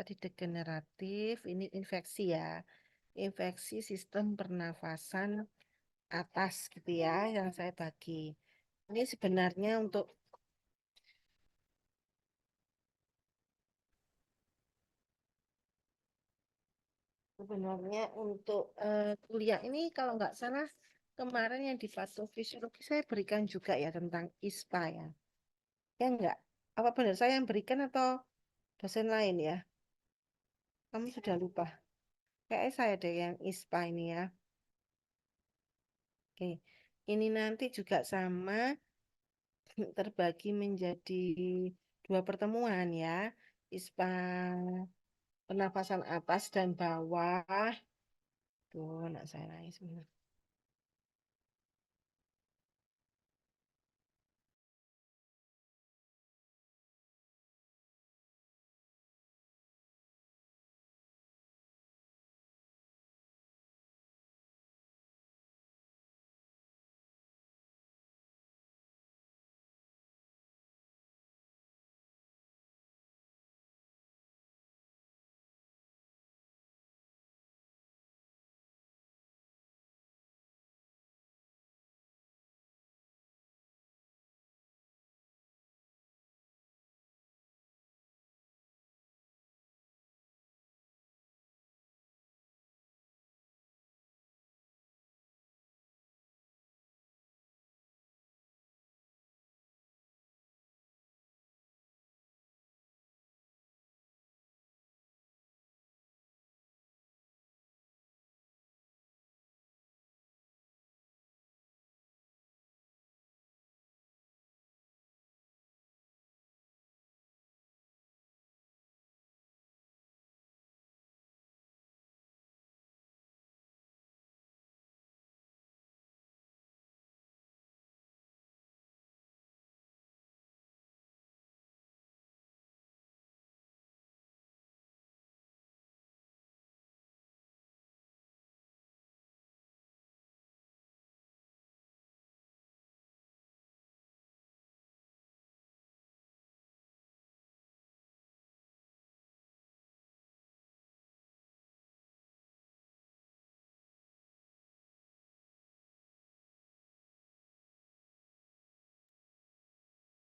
tadi degeneratif, ini infeksi ya. Infeksi sistem pernafasan atas gitu ya yang saya bagi. Ini sebenarnya untuk kuliah ini kalau nggak salah kemarin yang di patofisiologi saya berikan juga ya tentang ISPA ya. Ya enggak? Apa benar saya yang berikan atau dosen lain ya? Kamu sudah lupa. Kayaknya saya deh yang ISPA ini ya. Oke. Ini nanti juga sama terbagi menjadi dua pertemuan ya. ISPA pernafasan atas dan bawah. Tuh, anak saya nangis sebentar.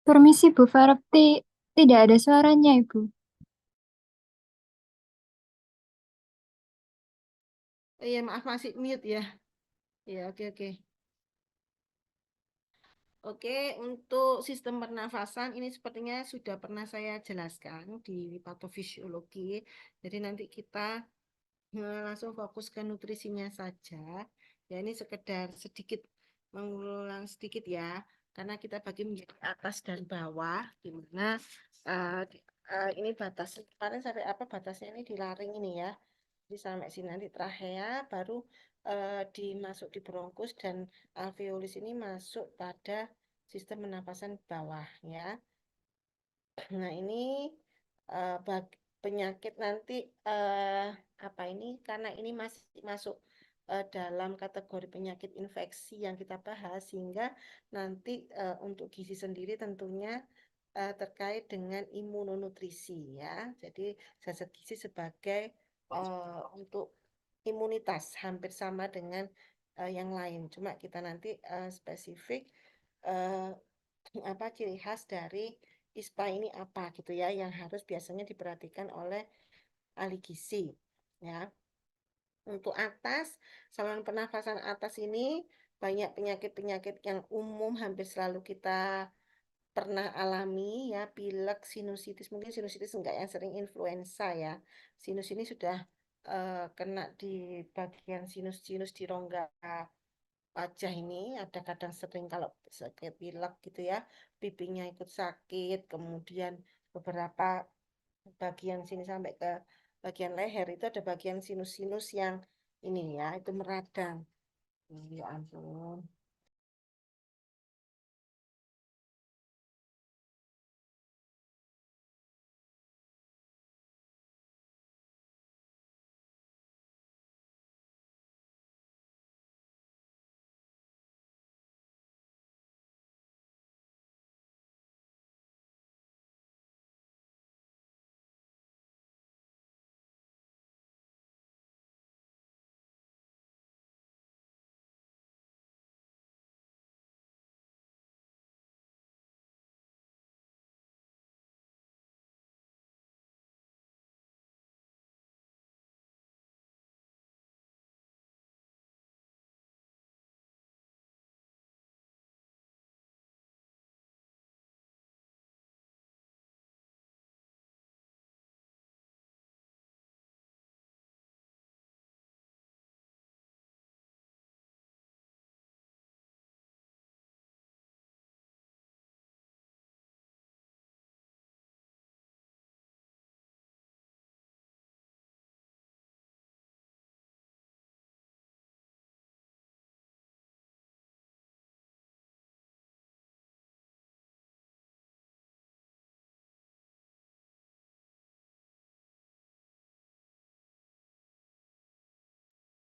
Permisi Bu Farapti, tidak ada suaranya Ibu. Iya, maaf masih mute ya. Iya, oke oke. Oke, untuk sistem pernafasan ini sepertinya sudah pernah saya jelaskan di patofisiologi. Jadi nanti kita langsung fokus ke nutrisinya saja. Ya ini sekedar sedikit mengulang sedikit ya, karena kita bagi menjadi atas dan bawah, di mana eh, ini batas kemarin sampai apa batasnya ini di laring ini ya. Jadi sampai sini nanti trachea, baru dimasuk di bronkus dan alveolus ini masuk pada sistem pernapasan bawah ya. Nah, ini penyakit nanti eh, apa ini karena ini masih masuk dalam kategori penyakit infeksi yang kita bahas sehingga nanti untuk gizi sendiri tentunya terkait dengan imunonutrisi ya. Jadi zat gizi sebagai untuk imunitas hampir sama dengan yang lain. Cuma kita nanti spesifik eh, apa ciri khas dari ISPA ini apa gitu ya yang harus biasanya diperhatikan oleh ahli gizi ya. Untuk atas, saluran pernafasan atas ini banyak penyakit-penyakit yang umum hampir selalu kita pernah alami ya, pilek, sinusitis, mungkin sinusitis enggak yang sering influenza ya. Sinus ini sudah kena di bagian sinus-sinus di rongga wajah ini ada kadang sering kalau sakit pilek gitu ya, pipinya ikut sakit, kemudian beberapa bagian sini sampai ke bagian leher itu ada bagian sinus-sinus yang ini ya, itu meradang. Ya ampun.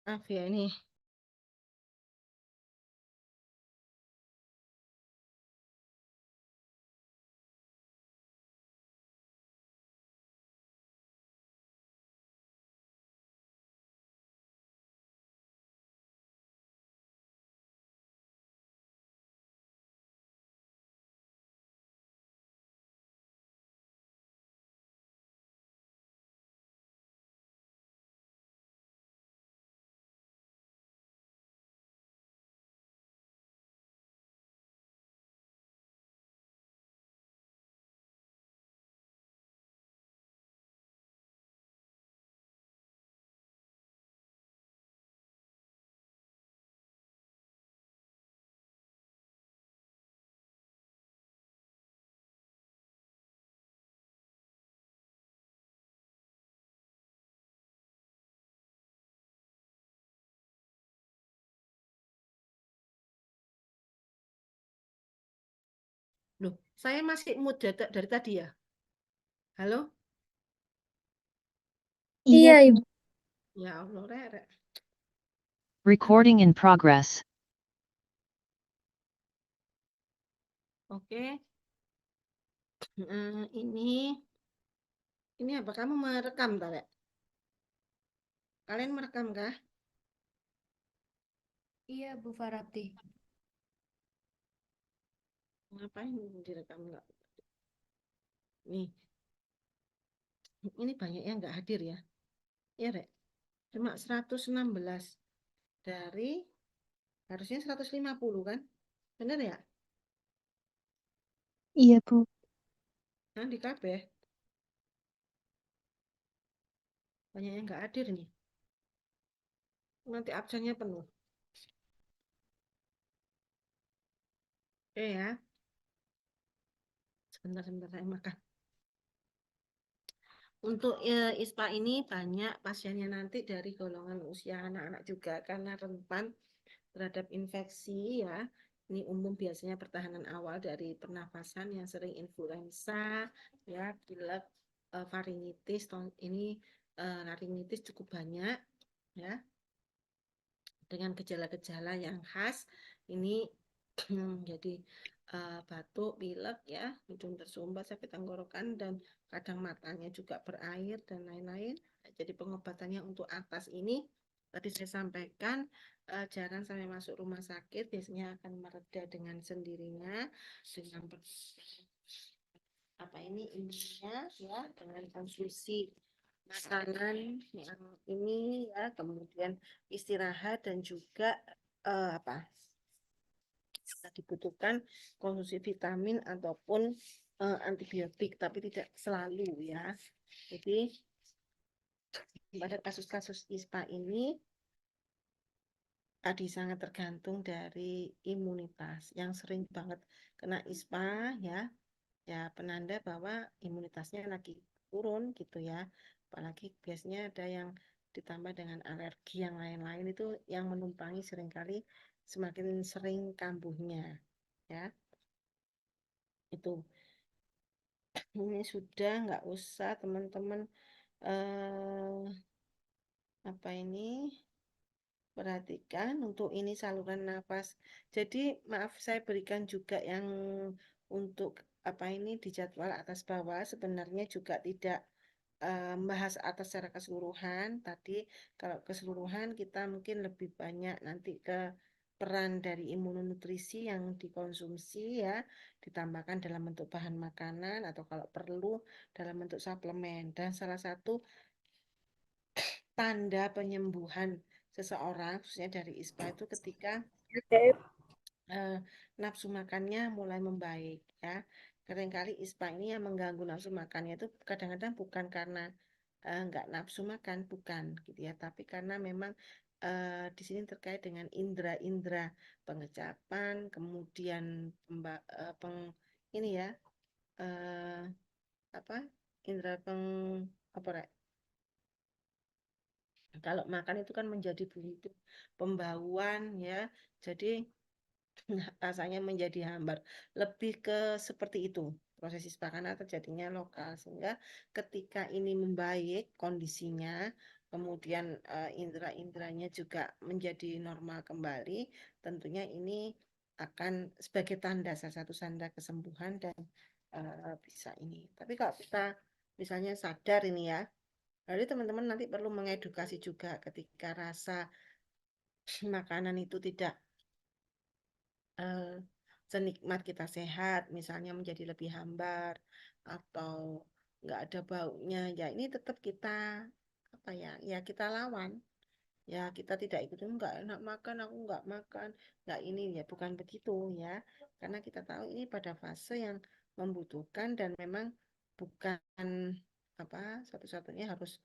Maaf ya ini. Loh, saya masih mood dari tadi ya. Halo? Iya, Iya, Ibu. Ya Allah, Rek. Recording in progress. Oke. Ini apa? Kamu merekam, Rek? Kalian merekam kah? iya Bu Farapti. Ngapain direkam enggak? Nih, ini banyak yang nggak hadir ya. Ya, Rek. Cuma 116 dari harusnya 150 kan? Bener ya? Iya Bu. Nah, di KB banyak yang nggak hadir nih. Nanti absennya penuh. Oke ya. Sebentar-sebentar saya makan. Untuk ISPA ini banyak pasiennya nanti dari golongan usia anak-anak juga karena rentan terhadap infeksi ya. Ini umum biasanya pertahanan awal dari pernafasan yang sering influenza, ya, pilek, faringitis. Ini laringitis cukup banyak ya dengan gejala-gejala yang khas. Ini jadi batuk, pilek ya, hidung tersumbat, sakit tenggorokan dan kadang matanya juga berair dan lain-lain. Jadi pengobatannya untuk atas ini tadi saya sampaikan jarang sampai masuk rumah sakit, biasanya akan mereda dengan sendirinya dengan apa ini intinya ya dengan konsumsi makanan yang ini ya, kemudian istirahat dan juga apa dibutuhkan konsumsi vitamin ataupun antibiotik, tapi tidak selalu ya. Jadi pada kasus-kasus ISPA ini tadi sangat tergantung dari imunitas. Yang sering banget kena ISPA ya, ya penanda bahwa imunitasnya lagi turun gitu ya. Apalagi biasanya ada yang ditambah dengan alergi yang lain-lain itu yang menumpangi seringkali semakin sering kambuhnya ya. Itu ini sudah nggak usah teman-teman eh, apa ini perhatikan untuk ini saluran nafas. Jadi maaf saya berikan juga yang untuk apa ini di jadwal atas bawah sebenarnya juga tidak membahas atas secara keseluruhan. Tadi kalau keseluruhan kita mungkin lebih banyak nanti ke peran dari imunonutrisi yang dikonsumsi ya, ditambahkan dalam bentuk bahan makanan atau kalau perlu dalam bentuk suplemen. Dan salah satu tanda penyembuhan seseorang, khususnya dari ISPA itu ketika eh, nafsu makannya mulai membaik ya. Seringkali ISPA ini yang mengganggu nafsu makannya itu kadang-kadang bukan karena nggak nafsu makan, bukan gitu ya, tapi karena memang di sini terkait dengan indera-indera pengecapan, kemudian ini ya eh, apa indera apa Rek? Kalau makan itu kan menjadi buntu pembauan ya, jadi rasanya menjadi hambar. Lebih ke seperti itu. Proses ispa karena terjadinya lokal. Sehingga ketika ini membaik kondisinya, kemudian indera-inderanya juga menjadi normal kembali, tentunya ini akan sebagai tanda, salah satu tanda kesembuhan dan bisa ini. Tapi kalau kita misalnya sadar ini ya, jadi teman-teman nanti perlu mengedukasi juga ketika rasa makanan itu tidak eh, senikmat kita sehat, misalnya menjadi lebih hambar atau nggak ada baunya, ya ini tetap kita apa ya, ya kita lawan. Ya kita tidak ikutin, nggak enak makan, aku nggak makan, nggak ini, ya bukan begitu ya, karena kita tahu ini pada fase yang membutuhkan dan memang bukan apa satu-satunya harus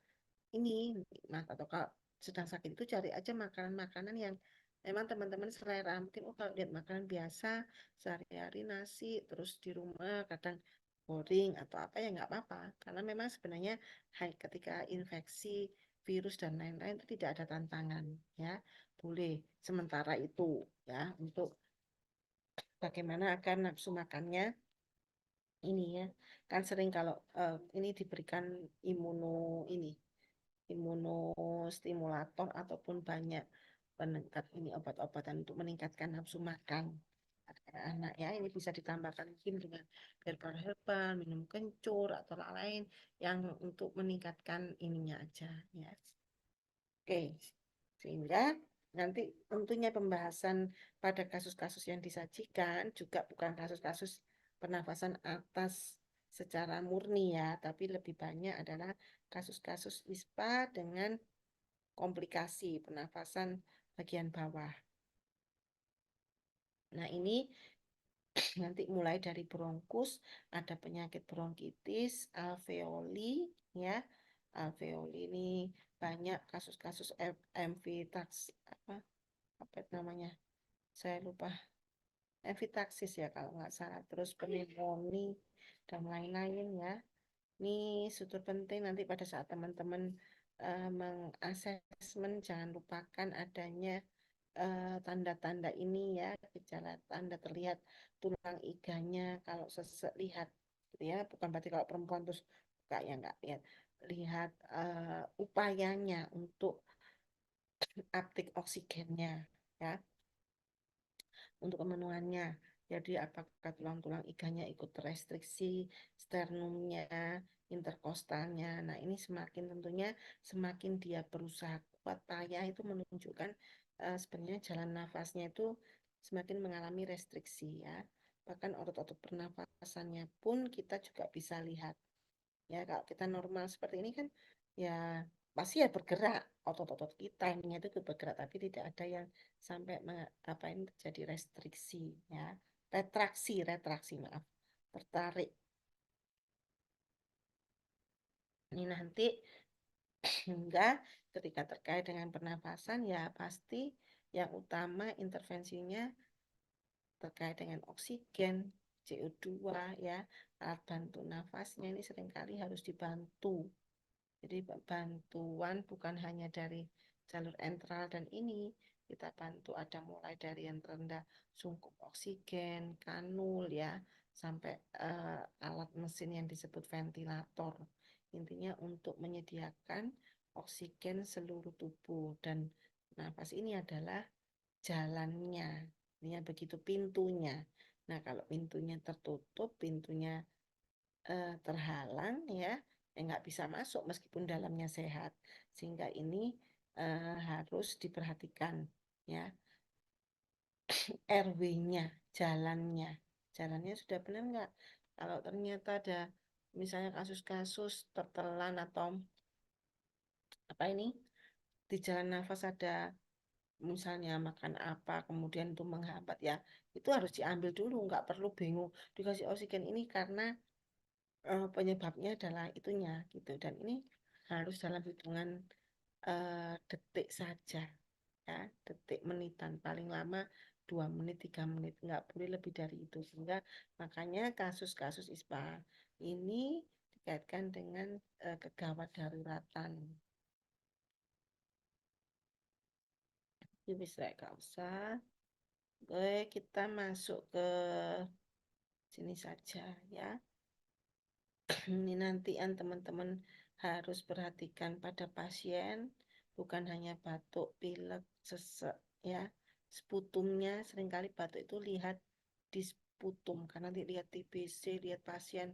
ini. Nah, atau kalau sedang sakit itu cari aja makanan-makanan yang memang teman-teman selera. Mungkin kalau lihat makanan biasa sehari-hari nasi terus di rumah kadang boring atau apa, ya nggak apa-apa, karena memang sebenarnya ketika infeksi virus dan lain-lain itu tidak ada tantangan ya, boleh sementara itu ya, untuk bagaimana agar nafsu makannya ini ya, kan sering kalau ini diberikan ini imunostimulator ataupun banyak peningkat ini obat-obatan untuk meningkatkan nafsu makan anak ya, ini bisa ditambahkan mungkin dengan herbal-herbal, minum kencur atau lain yang untuk meningkatkan ininya aja ya. Oke, sehingga nanti tentunya pembahasan pada kasus-kasus yang disajikan juga bukan kasus-kasus pernafasan atas secara murni ya, tapi lebih banyak adalah kasus-kasus ISPA dengan komplikasi pernafasan bagian bawah. Nah, ini nanti mulai dari bronkus, ada penyakit bronkitis, alveoli ya. Alveoli ini banyak kasus-kasus emfitax apa namanya? Saya lupa. Emfitaksis ya kalau nggak salah. Terus pneumonia dan lain-lain ya. Ini sudut penting nanti pada saat teman-teman mengasesmen, jangan lupakan adanya tanda-tanda ini ya, gejala tanda terlihat tulang iganya kalau sesek, lihat gitu ya, bukan berarti kalau perempuan terus kayak nggak lihat, lihat upayanya untuk uptake oksigennya ya, untuk pemenuhannya. Jadi apakah tulang-tulang iganya ikut restriksi, sternumnya, interkostalnya. Nah, ini semakin tentunya semakin dia berusaha kuat payah itu menunjukkan sebenarnya jalan nafasnya itu semakin mengalami restriksi ya. Bahkan otot-otot pernafasannya pun kita juga bisa lihat. Ya, kalau kita normal seperti ini kan ya pasti ya bergerak, otot-otot kita ininya itu bergerak, tapi tidak ada yang sampai apa ini terjadi restriksi ya. Retraksi maaf, tertarik. Ini nanti hingga ketika terkait dengan pernafasan ya pasti yang utama intervensinya terkait dengan oksigen, CO2 ya, alat bantu nafasnya ini seringkali harus dibantu. Jadi bantuan bukan hanya dari jalur enteral dan ini, kita bantu ada mulai dari yang rendah sungkup oksigen, kanul ya, sampai alat mesin yang disebut ventilator. Intinya untuk menyediakan oksigen seluruh tubuh, dan nafas ini adalah jalannya. Ini ya begitu pintunya. Nah, kalau pintunya tertutup, pintunya terhalang ya, nggak bisa masuk meskipun dalamnya sehat. Sehingga ini harus diperhatikan ya, RW-nya, jalannya. Jalannya sudah benar nggak? Kalau ternyata ada misalnya kasus-kasus tertelan atau apa ini, di jalan nafas ada misalnya makan apa kemudian itu menghambat ya, itu harus diambil dulu, nggak perlu bingung dikasih oksigen ini karena penyebabnya adalah itunya gitu, dan ini harus dalam hitungan detik saja ya, detik menitan, paling lama 2 menit 3 menit, nggak boleh lebih dari itu. Sehingga makanya kasus-kasus ISPA ini dikaitkan dengan kegawat daruratan. Ini bisa nggak usah. Oke, kita masuk ke sini saja ya. Ini nantian teman-teman harus perhatikan pada pasien, bukan hanya batuk, pilek, sesek, ya. Sputumnya seringkali batuk itu lihat di sputum, karena lihat TBC, lihat pasien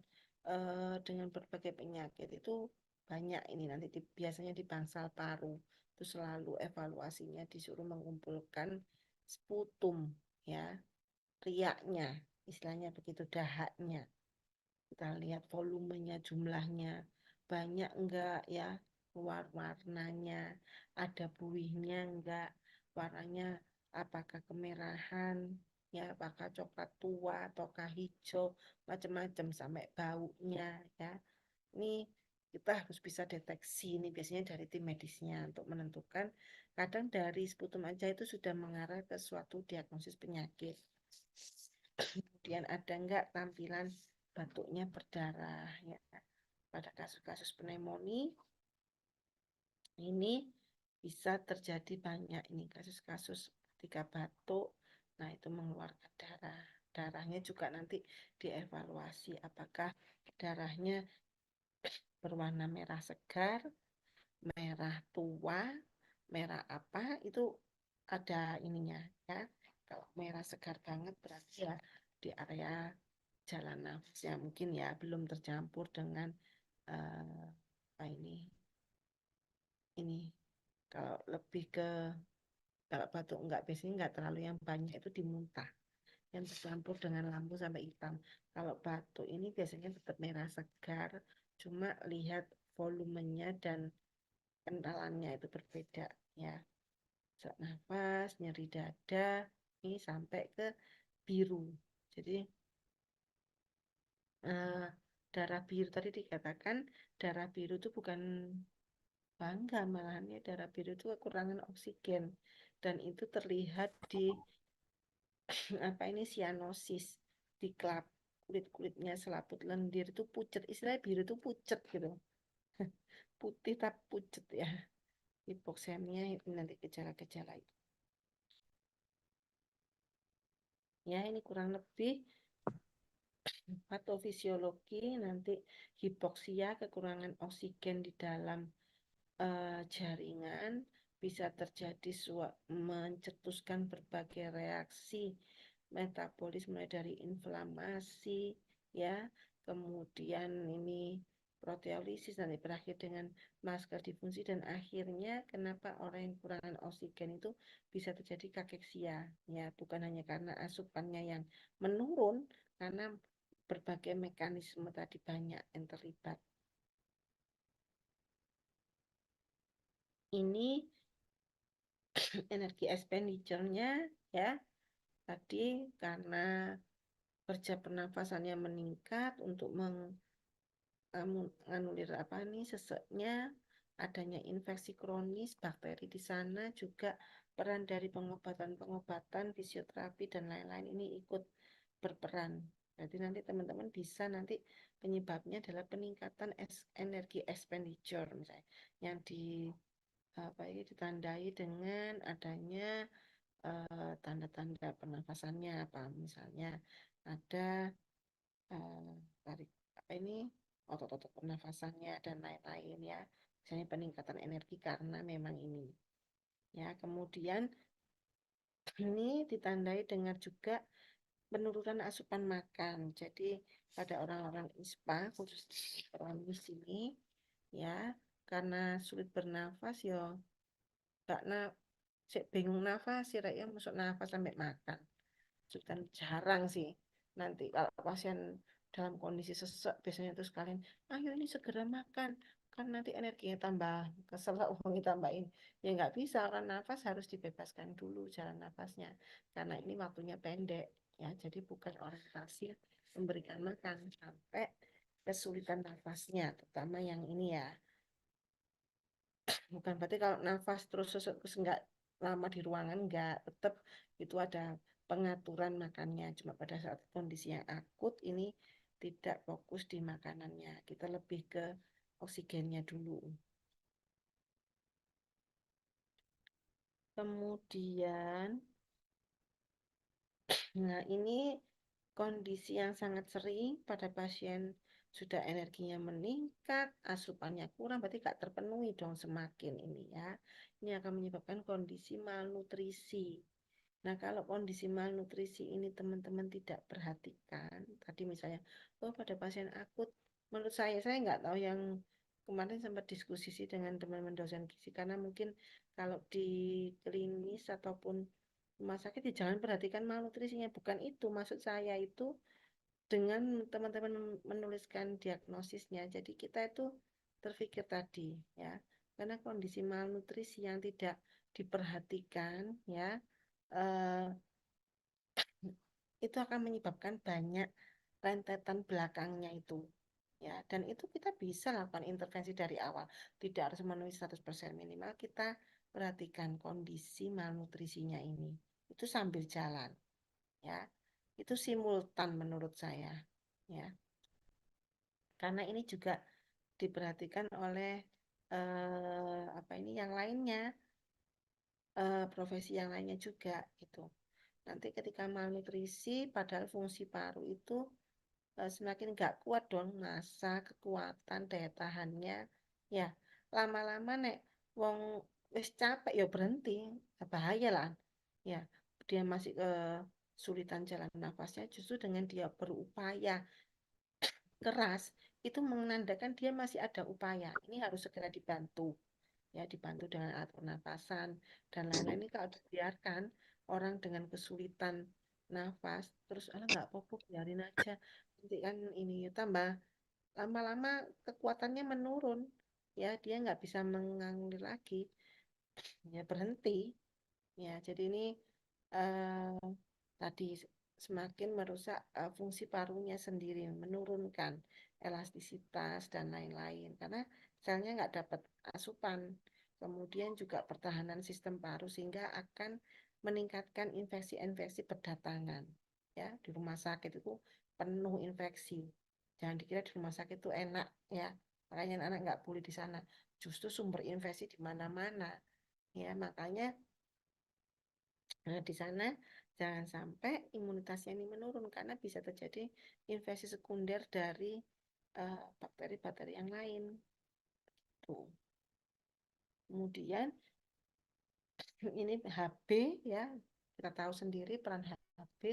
dengan berbagai penyakit itu banyak ini nanti biasanya di bangsal paru itu selalu evaluasinya disuruh mengumpulkan sputum, ya, riaknya, istilahnya begitu, dahaknya. Kita lihat volumenya, jumlahnya, banyak enggak ya, warnanya, ada buihnya enggak, warnanya apakah kemerahan, ya, apakah coklat tua ataukah hijau, macam-macam sampai baunya, ya. Ini kita harus bisa deteksi ini biasanya dari tim medisnya untuk menentukan. Kadang dari sputum aja itu sudah mengarah ke suatu diagnosis penyakit. Kemudian ada enggak tampilan batuknya berdarah, ya. Pada kasus-kasus pneumonia ini bisa terjadi banyak ini kasus-kasus ketika batuk, nah itu mengeluarkan darah. Darahnya juga nanti dievaluasi apakah darahnya berwarna merah segar, merah tua, merah apa, itu ada ininya, ya. Kalau merah segar banget berarti ya di area jalan nafas ya, mungkin ya belum tercampur dengan apa ini kalau lebih ke, kalau batuk enggak, biasanya enggak terlalu yang banyak itu di muntah yang tercampur dengan lampu sampai hitam. Kalau batuk ini biasanya tetap merah segar, cuma lihat volumenya dan kentalannya itu berbeda, ya. Sesak nafas, nyeri dada, ini sampai ke biru. Jadi eh, darah biru tadi dikatakan darah biru itu bukan bangga, malahan ya darah biru itu kekurangan oksigen dan itu terlihat di apa ini sianosis, di kulit-kulitnya selaput lendir itu pucat, istilahnya biru itu pucat gitu, putih tapi pucat, ya. Hipoksemia itu nanti gejala-gejala itu, ya. Ini kurang lebih patofisiologi. Nanti hipoksia, kekurangan oksigen di dalam jaringan, bisa terjadi mencetuskan berbagai reaksi metabolis mulai dari inflamasi, ya, kemudian ini proteolisis, nanti berakhir dengan masker difungsi, dan akhirnya kenapa orang yang kekurangan oksigen itu bisa terjadi kakeksia, ya, bukan hanya karena asupannya yang menurun, karena berbagai mekanisme tadi banyak yang terlibat. Ini energi expenditure-nya, ya, tadi karena kerja pernafasannya meningkat untuk menganulir apa nih seseknya, adanya infeksi kronis, bakteri di sana juga, peran dari pengobatan-pengobatan, fisioterapi dan lain-lain ini ikut berperan. Jadi nanti teman-teman bisa nanti penyebabnya adalah peningkatan energi expenditure misalnya, yang apa ini ditandai dengan adanya tanda-tanda pernafasannya, apa misalnya ada tarik apa ini otot-otot pernafasannya dan lain-lain, ya, misalnya peningkatan energi karena memang ini, ya. Kemudian ini ditandai dengan juga penurunan asupan makan. Jadi pada orang-orang ISPA, khusus orang di sini, ya, karena sulit bernafas, ya karena bingung nafas sih, ya masuk nafas sampai makan. Dan jarang sih nanti kalau pasien dalam kondisi sesek biasanya terus kalian ayo ini segera makan kan nanti energinya tambah, kesel uangnya tambahin, ya nggak bisa, kan nafas harus dibebaskan dulu jalan nafasnya karena ini waktunya pendek, ya. Jadi bukan orientasi memberikan makan sampai kesulitan nafasnya, terutama yang ini, ya. Bukan berarti kalau nafas terus nggak lama di ruangan, nggak, tetap itu ada pengaturan makannya. Cuma pada saat kondisi yang akut ini tidak fokus di makanannya, kita lebih ke oksigennya dulu. Kemudian, nah ini kondisi yang sangat sering pada pasien sudah energinya meningkat, asupannya kurang, berarti gak terpenuhi dong semakin ini ya. Ini akan menyebabkan kondisi malnutrisi. Nah, kalau kondisi malnutrisi ini teman-teman tidak perhatikan, tadi misalnya, oh pada pasien akut, menurut saya nggak tahu yang kemarin sempat diskusi sih dengan teman-teman dosen gizi, karena mungkin kalau di klinis ataupun rumah sakit ya jangan perhatikan malnutrisinya, bukan itu maksud saya itu dengan teman-teman menuliskan diagnosisnya. Jadi kita itu terpikir tadi ya, karena kondisi malnutrisi yang tidak diperhatikan ya, eh, itu akan menyebabkan banyak rentetan belakangnya itu ya, dan itu kita bisa lakukan intervensi dari awal, tidak harus memenuhi 100%, minimal kita perhatikan kondisi malnutrisinya ini itu sambil jalan ya, itu simultan menurut saya ya, karena ini juga diperhatikan oleh apa ini yang lainnya, profesi yang lainnya juga gitu. Nanti ketika malnutrisi padahal fungsi paru itu semakin nggak kuat dong, masa kekuatan daya tahannya ya, lama-lama nek wong wis capek ya berhenti, bahaya lah ya, dia masih kesulitan jalan nafasnya, justru dengan dia berupaya keras itu menandakan dia masih ada upaya, ini harus segera dibantu ya, dibantu dengan alat pernapasan dan lain-lain. Ini kalau dibiarkan orang dengan kesulitan nafas terus nggak apa-apa biarin aja, nanti kan ini tambah lama-lama kekuatannya menurun ya, dia nggak bisa mengalir lagi ya, berhenti ya. Jadi ini eh, tadi semakin merusak fungsi parunya sendiri, menurunkan elastisitas dan lain-lain karena selnya nggak dapat asupan. Kemudian juga pertahanan sistem paru sehingga akan meningkatkan infeksi-infeksi berdatangan ya. Di rumah sakit itu penuh infeksi, jangan dikira di rumah sakit itu enak ya, makanya anak nggak boleh di sana, justru sumber infeksi di mana-mana ya. Makanya di sana jangan sampai imunitasnya ini menurun karena bisa terjadi infeksi sekunder dari bakteri-bakteri yang lain. Tuh. Kemudian ini HB ya, kita tahu sendiri peran HB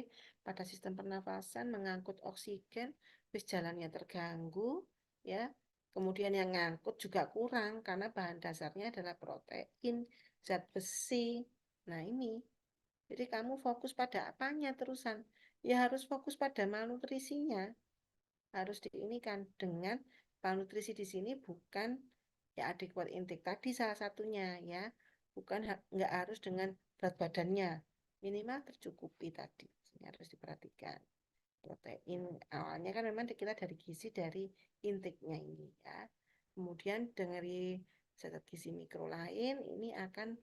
pada sistem pernafasan mengangkut oksigen, terus jalannya terganggu ya. Kemudian yang ngangkut juga kurang karena bahan dasarnya adalah protein, zat besi. Nah ini, jadi kamu fokus pada apanya terusan? Ya harus fokus pada malnutrisinya. Harus diinikan dengan malnutrisi di sini bukan ya adequate intake tadi salah satunya ya. Bukan nggak harus dengan berat badannya. Minimal tercukupi tadi. Ini harus diperhatikan. Protein awalnya kan memang kita dari gizi dari intake-nya ini ya. Kemudian dari zat gizi mikro lain ini akan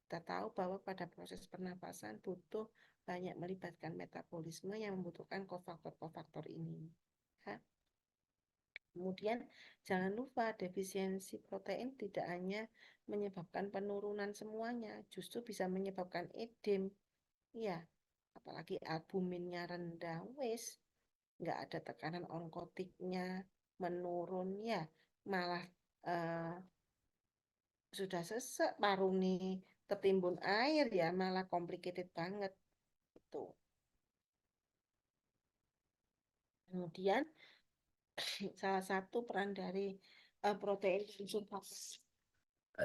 kita tahu bahwa pada proses pernapasan butuh banyak melibatkan metabolisme yang membutuhkan kofaktor-kofaktor ini. Ya. Kemudian jangan lupa defisiensi protein tidak hanya menyebabkan penurunan semuanya, justru bisa menyebabkan edem. Ya, apalagi albuminnya rendah, wis nggak ada tekanan onkotiknya menurun ya, malah eh, sudah sesek paru nih tertimbun air ya, malah complicated banget itu. Kemudian salah satu peran dari protein sulfat.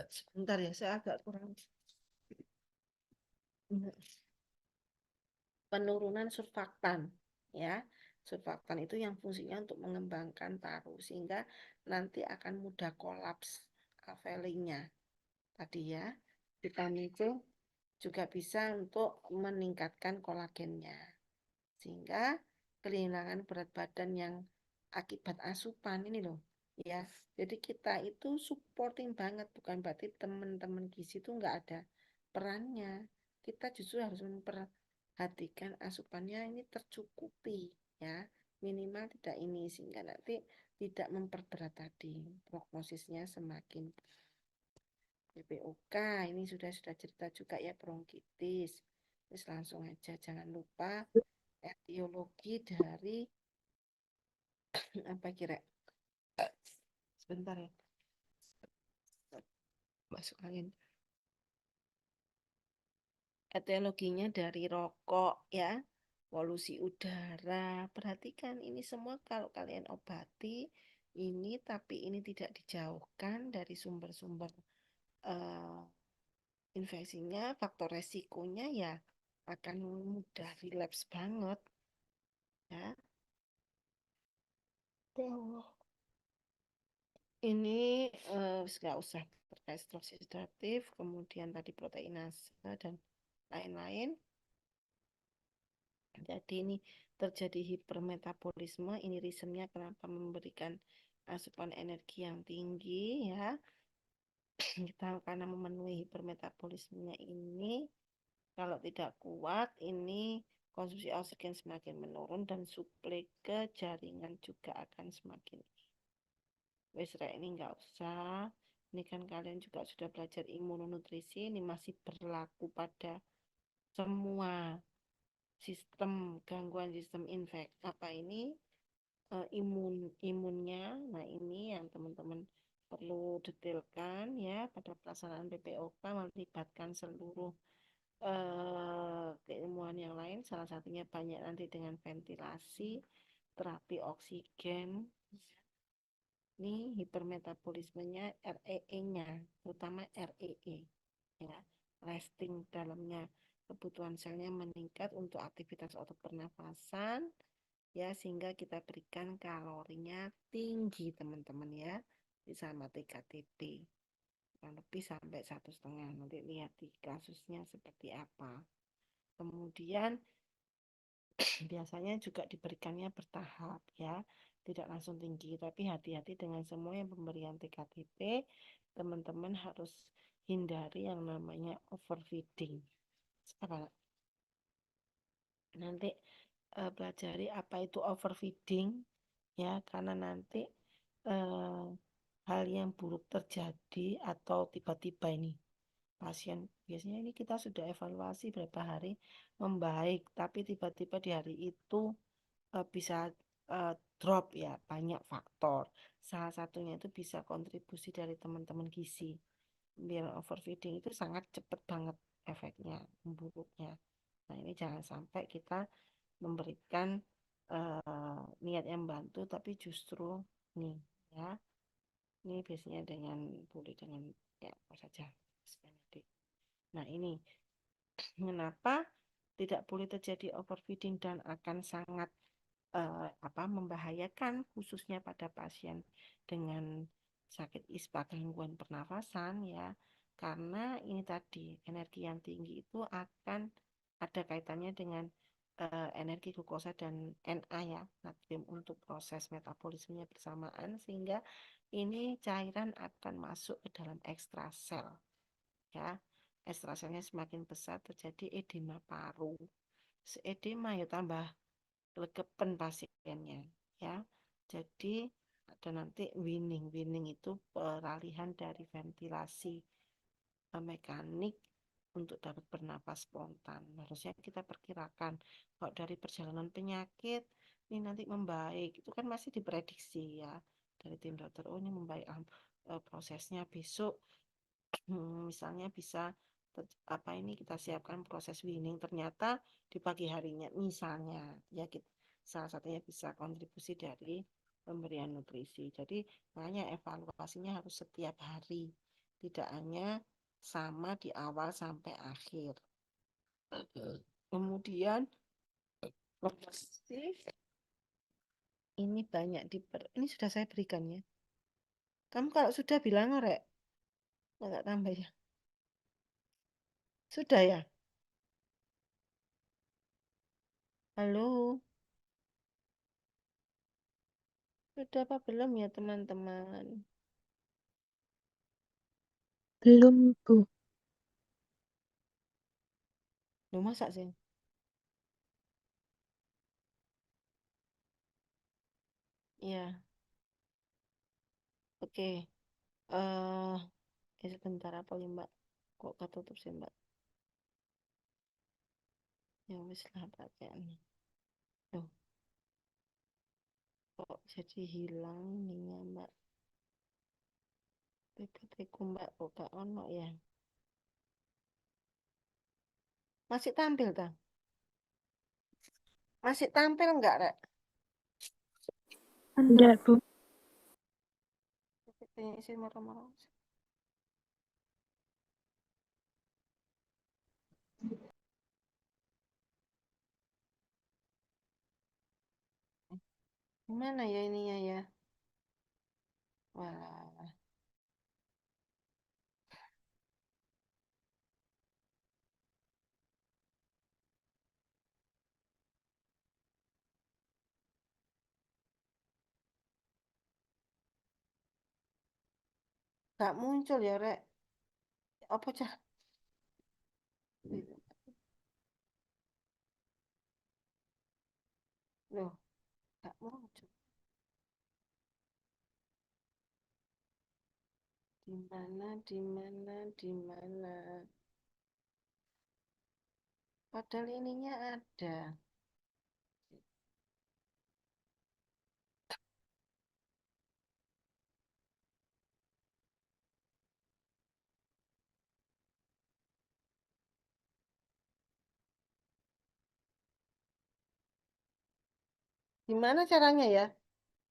Sebentar ya, saya agak kurang. Penurunan surfaktan ya. Surfaktan itu yang fungsinya untuk mengembangkan paru sehingga nanti akan mudah kolaps alveolingnya. Tadi ya, vitamin C juga bisa untuk meningkatkan kolagennya. Sehingga kehilangan berat badan yang akibat asupan ini loh ya. Jadi kita itu supporting banget, bukan berarti teman-teman gizi itu nggak ada perannya. Kita justru harus memperhatikan asupannya ini tercukupi ya, minimal tidak ini sehingga nanti tidak memperberat tadi, prognosisnya semakin. BPOK ini sudah cerita juga ya, bronkitis. Terus langsung aja jangan lupa etiologi dari apa kira Bentar ya, masuk angin. Etiologinya dari rokok ya, polusi udara. Perhatikan ini semua kalau kalian obati ini, tapi ini tidak dijauhkan dari sumber-sumber eh, infeksinya, faktor resikonya ya akan mudah relapse banget ya. Oh. Ini nggak usah terkait stroke oksidatif, kemudian tadi proteinase dan lain-lain. Jadi ini terjadi hipermetabolisme, ini reasonnya kenapa memberikan asupan energi yang tinggi ya. Kita karena memenuhi hipermetabolismenya ini, kalau tidak kuat ini konsumsi oksigen semakin menurun dan suplai ke jaringan juga akan semakin. Wes ini nggak usah. Ini kan kalian juga sudah belajar imunonutrisi, ini masih berlaku pada semua sistem, gangguan sistem apa ini imunnya. Nah, ini yang teman-teman perlu detailkan ya pada pelaksanaan PPOK, melibatkan seluruh keilmuan yang lain, salah satunya banyak nanti dengan ventilasi, terapi oksigen. Ini hipermetabolismenya REE-nya, terutama REE ya. Resting dalamnya, kebutuhan selnya meningkat untuk aktivitas otot pernafasan ya, sehingga kita berikan kalorinya tinggi teman-teman ya, bisa mati KTP kurang lebih sampai 1,5. Nanti lihat di kasusnya seperti apa. Kemudian biasanya juga diberikannya bertahap ya, tidak langsung tinggi, tapi hati-hati dengan semua yang pemberian TKTP. Teman-teman harus hindari yang namanya overfeeding. Nanti pelajari apa itu overfeeding ya, karena nanti eh, hal yang buruk terjadi atau tiba-tiba ini pasien, biasanya ini kita sudah evaluasi berapa hari membaik, tapi tiba-tiba di hari itu bisa drop ya, banyak faktor. Salah satunya itu bisa kontribusi dari teman-teman gizi. Biar overfeeding itu sangat cepat banget efeknya, memburuknya. Nah, ini jangan sampai kita memberikan niat yang bantu, tapi justru nih ya, ini biasanya dengan boleh dengan ya apa saja. Nah, ini mengapa tidak boleh terjadi overfeeding dan akan sangat membahayakan khususnya pada pasien dengan sakit ISPA, gangguan pernafasan ya, karena ini tadi energi yang tinggi itu akan ada kaitannya dengan energi glukosa dan Na ya, natrium, untuk proses metabolismenya bersamaan, sehingga ini cairan akan masuk ke dalam ekstrasel ya. Ekstraselnya semakin besar, terjadi edema paru. Edema ya tambah legepen pasiennya ya. Jadi ada nanti winning itu peralihan dari ventilasi mekanik untuk dapat bernapas spontan. Harusnya kita perkirakan kalau dari perjalanan penyakit ini nanti membaik, itu kan masih diprediksi ya dari tim dokter, oh ini membaik, prosesnya besok misalnya bisa kita siapkan proses winning, ternyata di pagi harinya misalnya ya, salah satunya bisa kontribusi dari pemberian nutrisi. Jadi makanya evaluasinya harus setiap hari, tidak hanya sama di awal sampai akhir. Kemudian ini banyak ini sudah saya berikan ya. Kamu kalau sudah bilang rek, nggak tambah ya. Sudah ya? Halo, sudah apa belum ya teman-teman? Belum, Bu. Lu masak sih? Iya, oke. Sebentar apa ya Mbak? Kok ketutup sih Mbak? Ya wis lah pakaiannya. Loh, kok jadi hilang ininya Mbak? PPT Mbak buka ono ya. Masih tampil ta? Masih tampil enggak, Rek? Ada, Bu. PPT isi marah-marah. Gimana ya ininya ya? Wah, nggak muncul ya, Rek. Apa cah? Loh, nggak muncul. Di mana, di mana, di mana? Padahal ininya ada. Gimana caranya ya?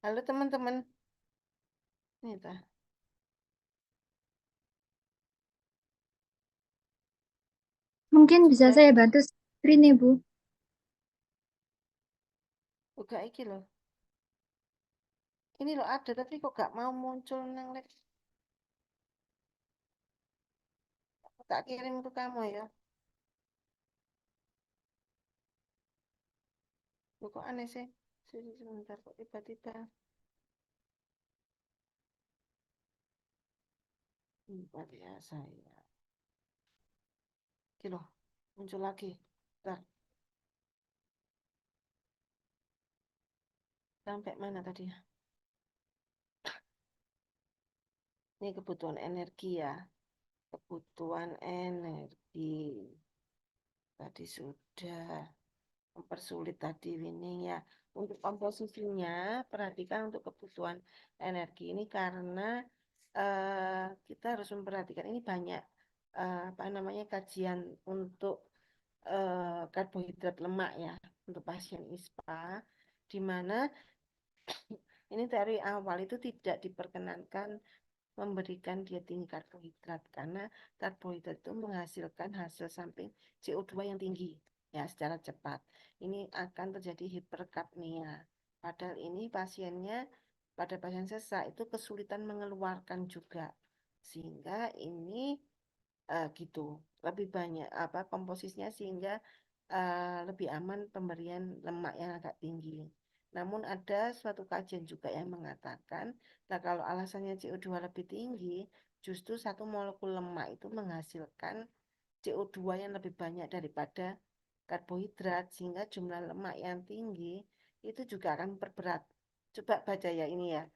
Halo teman-teman. Nih, tah. Mungkin bisa Sudah saya bantu screen, Ibu. buka iki loh. Ini loh ada, tapi kok gak mau muncul nang lek. Aku tak kirim ke kamu ya. Loh, kok aneh sih? Sebentar kok tiba-tiba. Luar biasa ya. Iki loh, muncul lagi. Bentar, sampai mana tadi ya? Ini kebutuhan energi ya. Kebutuhan energi. Tadi sudah mempersulit tadi winning ya. Untuk komposisinya, perhatikan untuk kebutuhan energi ini karena kita harus memperhatikan ini banyak apa namanya kajian untuk karbohidrat lemak ya untuk pasien ISPA, di mana ini dari awal itu tidak diperkenankan memberikan dia tinggi karbohidrat karena karbohidrat itu menghasilkan hasil samping CO2 yang tinggi ya secara cepat. Ini akan terjadi hiperkapnia. Padahal ini pasiennya pada pasien sesak itu kesulitan mengeluarkan juga. Sehingga ini gitu lebih banyak apa komposisinya sehingga lebih aman pemberian lemak yang agak tinggi. Namun ada suatu kajian juga yang mengatakan, nah kalau alasannya CO2 lebih tinggi, justru satu molekul lemak itu menghasilkan CO2 yang lebih banyak daripada karbohidrat, sehingga jumlah lemak yang tinggi itu juga akan memperberat. Coba baca ya ini ya,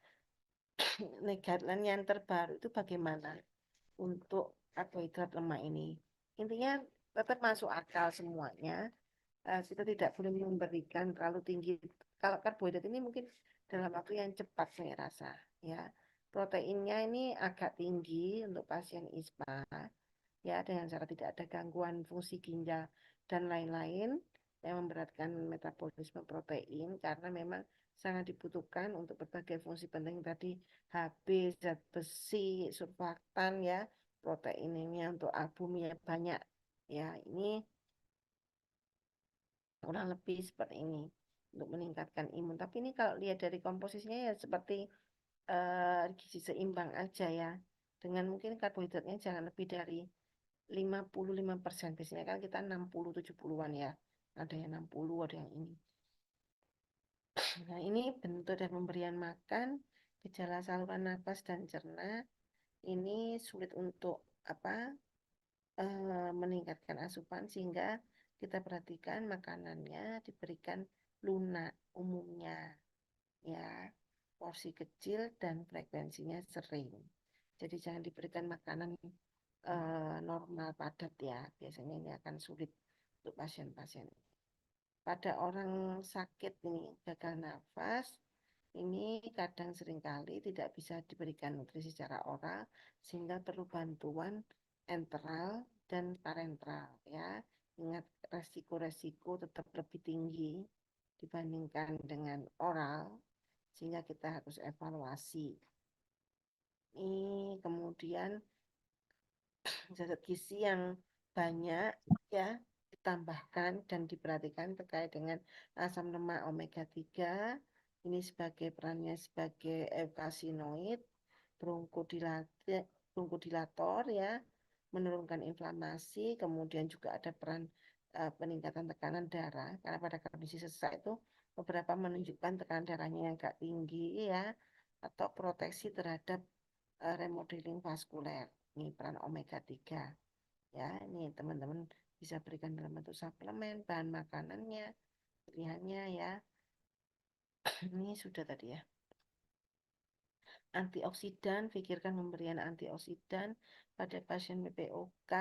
guideline yang terbaru itu bagaimana untuk karbohidrat lemak ini. Intinya tetap masuk akal semuanya. Kita tidak boleh memberikan terlalu tinggi. Kalau karbohidrat ini mungkin dalam waktu yang cepat saya rasa ya. Proteinnya ini agak tinggi untuk pasien ISPA ya dengan cara tidak ada gangguan fungsi ginjal dan lain-lain yang memberatkan metabolisme protein karena memang sangat dibutuhkan untuk berbagai fungsi penting tadi HB, zat besi, surfaktan ya, protein ini untuk albumnya banyak ya. Ini kurang lebih seperti ini untuk meningkatkan imun. Tapi ini kalau lihat dari komposisinya ya seperti gizi seimbang aja ya. Dengan mungkin karbohidratnya jangan lebih dari 55%. Biasanya kan kita 60-70-an ya. Ada yang 60, ada yang ini. Nah, ini bentuk dan pemberian makan, gejala saluran nafas dan cerna. Ini sulit untuk apa? Meningkatkan asupan sehingga kita perhatikan makanannya diberikan lunak umumnya ya, porsi kecil dan frekuensinya sering. Jadi jangan diberikan makanan normal padat ya, biasanya ini akan sulit untuk pasien-pasien. Pada orang sakit ini gagal nafas ini kadang seringkali tidak bisa diberikan nutrisi secara oral sehingga perlu bantuan enteral dan parenteral ya. Ingat resiko-resiko tetap lebih tinggi dibandingkan dengan oral sehingga kita harus evaluasi. Ini kemudian zat gizi yang banyak ya ditambahkan dan diperhatikan terkait dengan asam lemak omega 3 ini sebagai perannya sebagai eukasinoid, bronkodilator ya, menurunkan inflamasi, kemudian juga ada peran peningkatan tekanan darah karena pada kondisi sesak itu beberapa menunjukkan tekanan darahnya yang agak tinggi ya atau proteksi terhadap remodeling vaskuler. Ini peran omega 3 ya. Ini teman-teman bisa berikan dalam bentuk suplemen, bahan makanannya, pilihannya ya. Ini sudah tadi ya. Antioksidan, pikirkan pemberian antioksidan pada pasien PPOK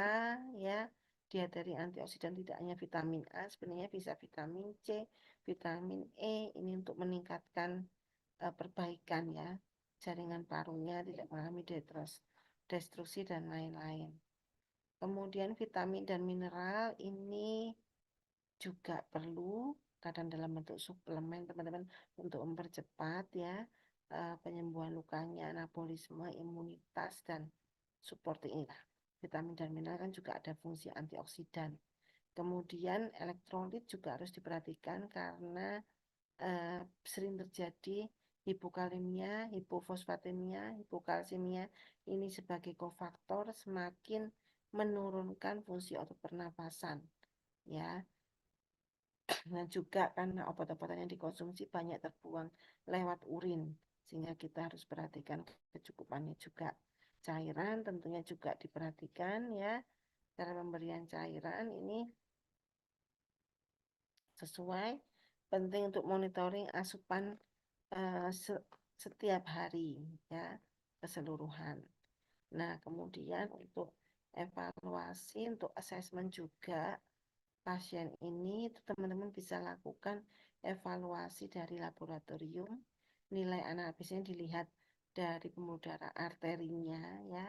ya. Dia dari antioksidan tidak hanya vitamin A, sebenarnya bisa vitamin C, vitamin E, ini untuk meningkatkan perbaikan ya. Jaringan parunya tidak mengalami destruksi dan lain-lain. Kemudian vitamin dan mineral ini juga perlu kadang dalam bentuk suplemen teman-teman untuk mempercepat ya penyembuhan lukanya, anabolisme, imunitas dan support inilah. Vitamin dan mineral kan juga ada fungsi antioksidan. Kemudian elektrolit juga harus diperhatikan karena sering terjadi hipokalemia, hipofosfatemia, hipokalsemia ini sebagai kofaktor semakin menurunkan fungsi otot pernapasan ya. Nah juga karena obat-obatan yang dikonsumsi banyak terbuang lewat urin sehingga kita harus perhatikan kecukupannya juga. Cairan tentunya juga diperhatikan ya. Cara pemberian cairan ini sesuai, penting untuk monitoring asupan setiap hari ya keseluruhan. Nah, kemudian untuk evaluasi, untuk asesmen juga pasien ini teman-teman bisa lakukan evaluasi dari laboratorium. Nilai analisisnya dilihat dari pembuluh darah arterinya ya.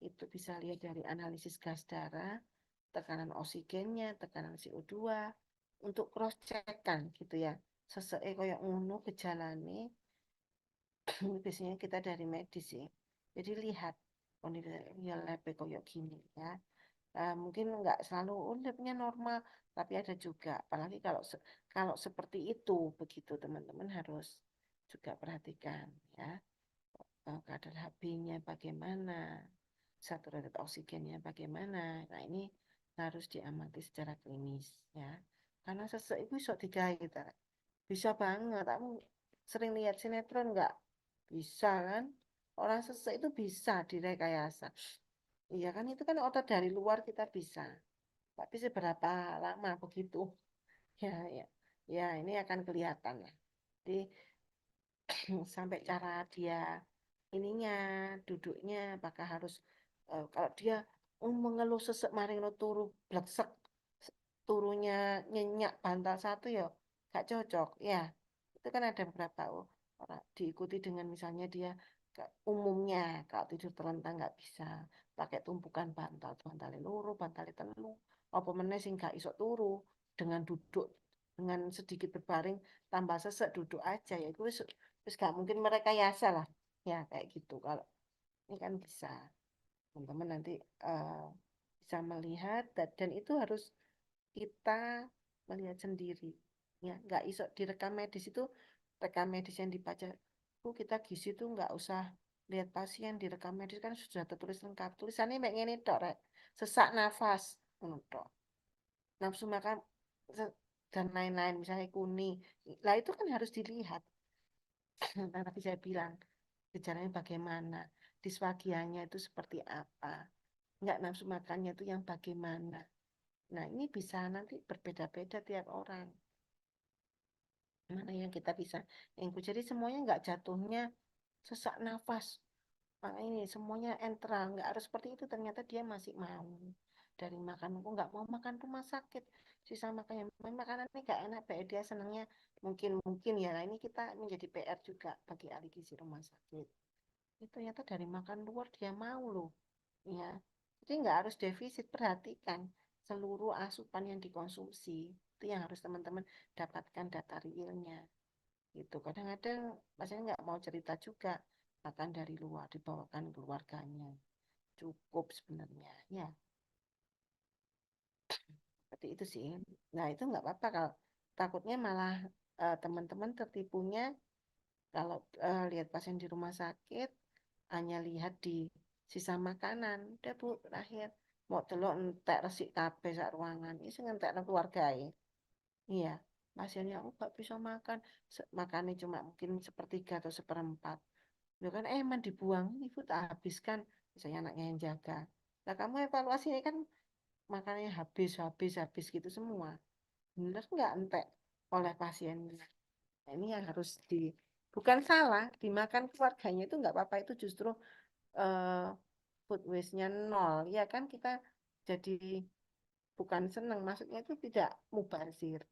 Itu bisa lihat dari analisis gas darah, tekanan oksigennya, tekanan CO2 untuk cross check kan gitu ya. Sesuai kayak ngono gejalane biasanya kita dari medis sih. Jadi lihat kondisi labnya kayak gini ya. Mungkin nggak selalu labnya normal, tapi ada juga. Apalagi kalau seperti itu, begitu teman-teman harus juga perhatikan ya. Kadar HB-nya bagaimana, saturated oksigennya bagaimana. Nah ini harus diamati secara klinis ya. Karena sesek itu bisa digawe kita. Bisa banget. Kamu sering lihat sinetron nggak? Bisa kan? Orang sesek itu bisa direkayasa. Iya kan itu kan otot dari luar kita bisa. Tapi seberapa lama begitu? Ya, ya, ya ini akan kelihatan ya. Jadi sampai cara dia ininya duduknya apakah harus kalau dia mengeluh sesek maring lo turu bleksek turunya nyenyak bantal satu ya gak cocok ya itu kan ada beberapa orang diikuti dengan misalnya dia umumnya kalau tidur terlentang nggak bisa pakai tumpukan bantal loro bantal telu apa meneh sing gak iso turu dengan duduk dengan sedikit berbaring tambah sesek duduk aja ya itu wis gak mungkin mereka yasa lah ya kayak gitu kalau ini kan bisa teman-teman nanti eh, bisa melihat dan itu harus kita melihat sendiri ya nggak iso direkam medis itu rekam medis yang dibaca kita gizi itu nggak usah lihat pasien direkam medis kan sudah tertulis lengkap tulisannya kayak gini tok rek sesak nafas ngono tok nafsu makan dan lain-lain misalnya kuning lah itu kan harus dilihat nah, tapi saya bilang gejalanya bagaimana disfagianya itu seperti apa nggak nafsu makannya itu yang bagaimana. Nah, ini bisa nanti berbeda-beda tiap orang. Mana yang kita bisa include. Jadi semuanya nggak jatuhnya sesak nafas. Nah, ini semuanya enteral. Nggak harus seperti itu. Ternyata dia masih mau. dari makan. Aku nggak mau makan rumah sakit, sisa makannya makanannya nggak enak, dia senangnya mungkin ya. Nah, ini kita menjadi PR juga bagi ahli gizi rumah sakit. Itu ternyata dari makan luar dia mau loh, ya. Jadi nggak harus defisit, perhatikan seluruh asupan yang dikonsumsi. Itu yang harus teman-teman dapatkan data realnya. Gitu. Kadang-kadang pasien nggak mau cerita juga, makan dari luar dibawakan keluarganya. Cukup sebenarnya, ya. Seperti itu sih. Nah, itu nggak apa-apa kalau takutnya malah teman-teman tertipunya kalau lihat pasien di rumah sakit hanya lihat di sisa makanan. Udah Bu, terakhir mau telur entek resik kabeh sak ruangan. Ini sing entekno keluarga ya. Iya, pasiennya aku nggak bisa makan. Makannya cuma mungkin sepertiga atau seperempat. Ya kan emang dibuang, ibu tak habiskan. Misalnya anaknya yang jaga. Nah, kamu evaluasi ini kan makannya habis gitu semua. Bener nggak entek oleh pasien? Nah, ini yang harus bukan salah, dimakan keluarganya itu nggak apa-apa, itu justru eh, food waste-nya nol. Ya kan kita jadi bukan senang, maksudnya itu tidak mubazir.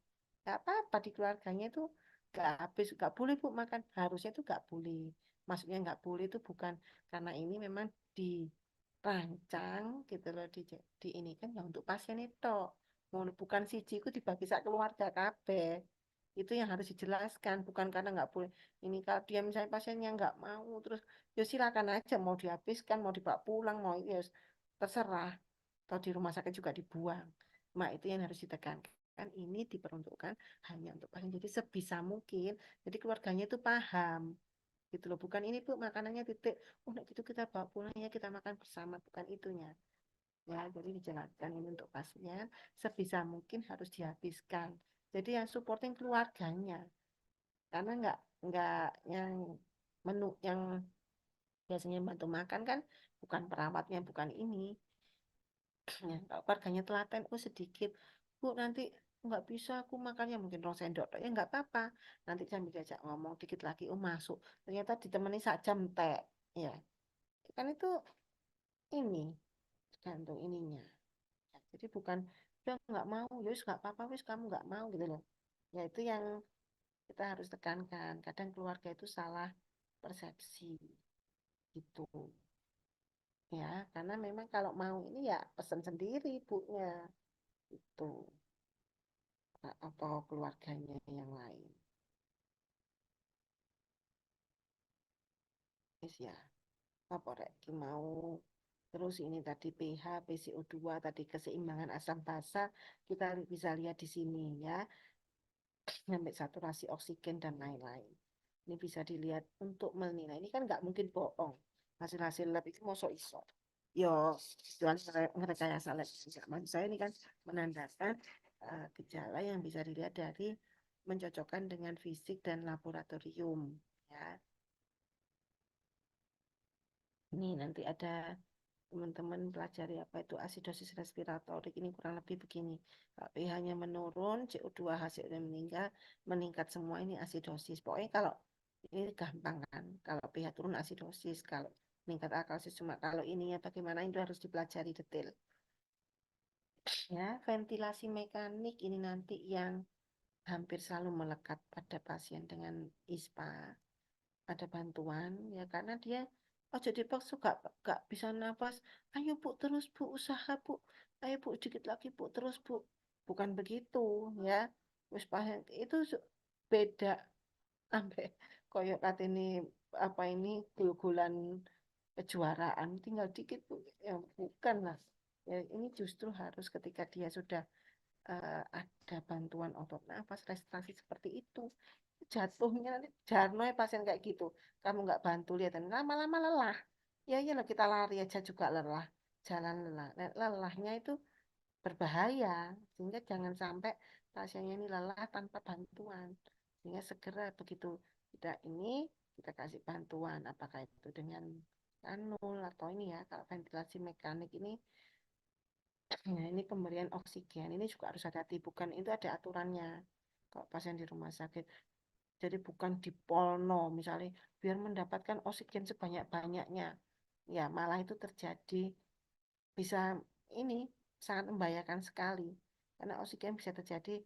Nggak apa-apa di keluarganya itu nggak habis, nggak boleh Bu makan. Harusnya itu nggak boleh. Maksudnya nggak boleh itu bukan karena ini memang dirancang gitu loh, di ini kan ya untuk pasien itu. Bukan siji itu dibagi sak keluarga kabeh. Itu yang harus dijelaskan, bukan karena nggak boleh. Ini kalau dia misalnya pasiennya nggak mau, terus ya silakan aja mau dihabiskan, mau dibawa pulang, mau ya terserah. Atau di rumah sakit juga dibuang. Nah, itu yang harus ditekankan. Ini diperuntukkan hanya untuk pasien. Jadi sebisa mungkin, jadi keluarganya itu paham. Gitu loh. Bukan ini Bu, makanannya titik. Oh, nah gitu kita bawa pulang ya, kita makan bersama. Bukan itunya. Ya, jadi dijelaskan ini untuk pasien. Sebisa mungkin harus dihabiskan. Jadi yang supporting keluarganya. Karena nggak yang menu yang biasanya bantu makan kan bukan perawatnya, bukan ini. Ya, kalau keluarganya telaten, oh sedikit. Bu, nanti nggak bisa aku makannya mungkin rong sendok. Ya nggak apa-apa. Nanti sambil diajak ngomong dikit lagi, oh masuk. Ternyata ditemani sak jam teh. Ya, kan itu ini tergantung ininya. Ya, jadi bukan udah nggak mau, ya wis nggak apa-apa, wis kamu nggak mau gitu loh. Ya itu yang kita harus tekankan. Kadang keluarga itu salah persepsi gitu. Ya, karena memang kalau mau ini ya pesan sendiri ibunya itu atau keluarganya yang lain. Yes, ya, apa rek ki mau terus ini tadi pH, PCO2 tadi keseimbangan asam basa kita bisa lihat di sini ya, sampai saturasi oksigen dan lain-lain. Ini bisa dilihat untuk menilai. Ini kan nggak mungkin bohong. Hasil-hasil lab itu mosok iso. Yo, tujuan ngerekayasa lab. Maksud saya ini kan menandakan gejala yang bisa dilihat dari mencocokkan dengan fisik dan laboratorium. Ya, ini nanti ada teman-teman pelajari apa itu asidosis respiratorik, ini kurang lebih begini. Kalau pH-nya menurun, CO2 hasilnya meningkat semua, ini asidosis. Pokoknya kalau ini gampang kan, kalau pH turun asidosis, kalau meningkat alkalisis, cuma kalau ininya bagaimana itu harus dipelajari detail. Ya, ventilasi mekanik ini nanti yang hampir selalu melekat pada pasien dengan ISPA. Ada bantuan ya karena dia oh jadi paksa gak bisa nafas, ayo Bu terus Bu, usaha Bu, ayo Bu dikit lagi Bu, terus Bu, bukan begitu ya. Wis pasien itu beda sampai koyo ini apa ini gul-gulan kejuaraan tinggal dikit Bu, ya bukan lah ya. Ini justru harus ketika dia sudah ada bantuan otot nafas respirasi seperti itu, jatuhnya nanti jarno ya pasien kayak gitu, kamu nggak bantu lihat lama-lama lelah. Ya iyalah kita lari aja juga lelah, jalan lelah. Nah, lelahnya itu berbahaya, sehingga jangan sampai pasiennya ini lelah tanpa bantuan, sehingga segera begitu tidak ini kita kasih bantuan, apakah itu dengan kanul atau ini ya. Kalau ventilasi mekanik ini, nah ini pemberian oksigen ini juga harus hati-hati, bukan itu ada aturannya kalau pasien di rumah sakit. Jadi bukan di polno misalnya biar mendapatkan oksigen sebanyak-banyaknya. Ya malah itu terjadi bisa ini. sangat membahayakan sekali karena oksigen bisa terjadi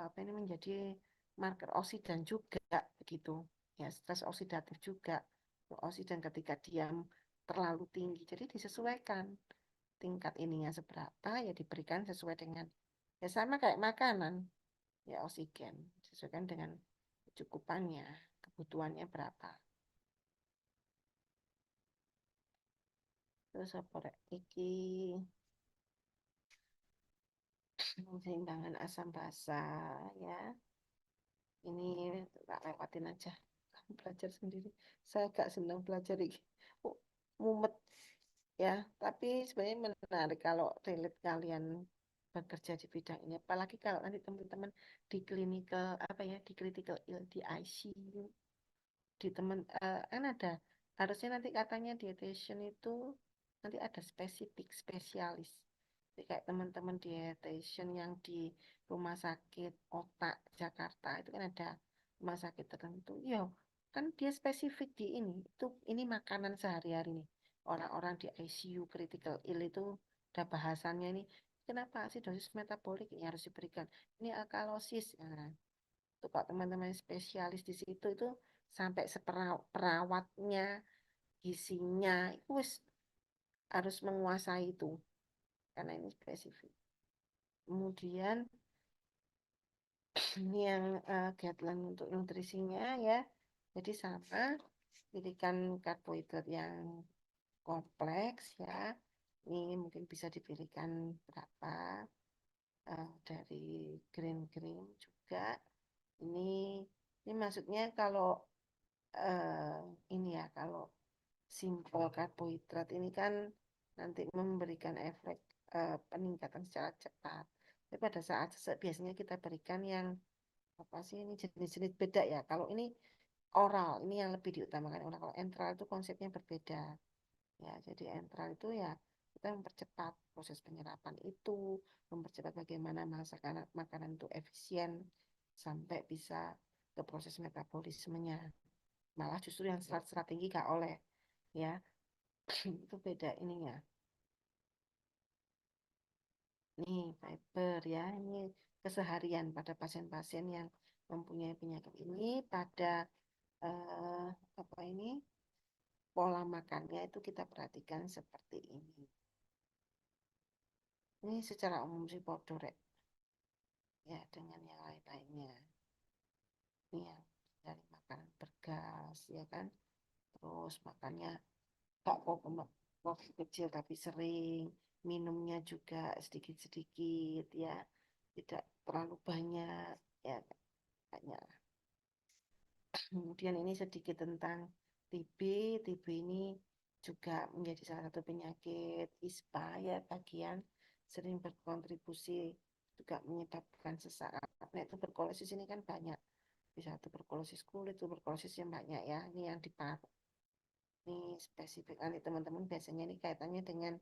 apa ini menjadi marker oksidan juga begitu ya, stres oksidatif juga. Oksidan ketika diam terlalu tinggi, jadi disesuaikan tingkat ininya seberapa ya, diberikan sesuai dengan ya sama kayak makanan ya, oksigen disesuaikan dengan kecukupannya, kebutuhannya berapa. Terus apa rek? Iki keseimbangan asam basa ya. Ini tak lewatin aja. Kamu belajar sendiri. Saya gak senang belajar ini. Oh, mumet ya. Tapi sebenarnya menarik kalau relate kalian bekerja di bidang ini. Apalagi kalau nanti teman-teman di clinical apa ya, di critical ill, di ICU, di teman kan ada, harusnya nanti katanya dietitian itu nanti ada spesifik spesialis. Jadi kayak teman-teman dietitian yang di rumah sakit otak Jakarta itu kan ada rumah sakit tertentu, yo kan dia spesifik di ini makanan sehari-hari nih orang-orang di ICU critical ill itu ada bahasannya ini, kenapa sih dosis metabolik ini harus diberikan, ini alkalosis. Nah, tuh kok teman-teman spesialis di situ itu sampai seperawatnya, gizinya itu harus menguasai itu karena ini spesifik. Kemudian ini yang guideline untuk nutrisinya ya. Jadi sama, pilihkan karbohidrat yang kompleks ya. Ini mungkin bisa dipilihkan berapa dari green juga. Ini maksudnya kalau eh, ini ya, kalau simple karbohidrat ini kan nanti memberikan efek peningkatan secara cepat. Tapi pada saat biasanya kita berikan yang apa sih, ini jenis-jenis beda ya. Kalau ini oral, ini yang lebih diutamakan oral. Kalau enteral itu konsepnya berbeda. Ya, jadi enteral itu ya kita mempercepat proses penyerapan itu, mempercepat bagaimana masakan makanan itu efisien sampai bisa ke proses metabolismenya. Malah justru yang serat-serat tinggi gak oleh ya. Itu beda ininya. Nih, fiber ya, ini keseharian pada pasien-pasien yang mempunyai penyakit ini, pada eh, apa ini pola makannya itu kita perhatikan seperti ini. Ini secara umum sih podo rek ya, dengan yang lain-lainnya. Ini yang dari makanan bergas ya kan, terus makannya gak porsi kecil tapi sering, minumnya juga sedikit-sedikit ya, tidak terlalu banyak ya banyak. Kemudian ini sedikit tentang TB. TB ini juga menjadi salah satu penyakit ISPA ya, bagian sering berkontribusi juga menyebabkan sesak. Nah, tuberkulosis ini kan banyak, bisa tuberkulosis kulit, tuberkulosis yang banyak ya. Ini yang di paru. Ini spesifik nanti teman-teman biasanya ini kaitannya dengan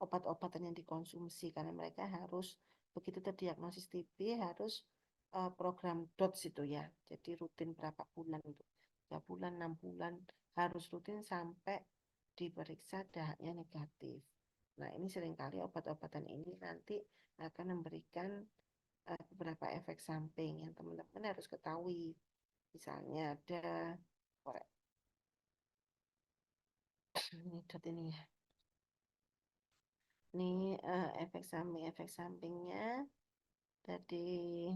obat-obatan yang dikonsumsi karena mereka harus begitu terdiagnosis TB harus program DOTS itu ya. Jadi rutin berapa bulan itu, 3 bulan, 6 bulan harus rutin sampai diperiksa dahaknya negatif. Nah, ini seringkali obat-obatan ini nanti akan memberikan beberapa efek samping yang teman-teman harus ketahui. Misalnya ada ini dot ini ya. Ini efek sampingnya tadi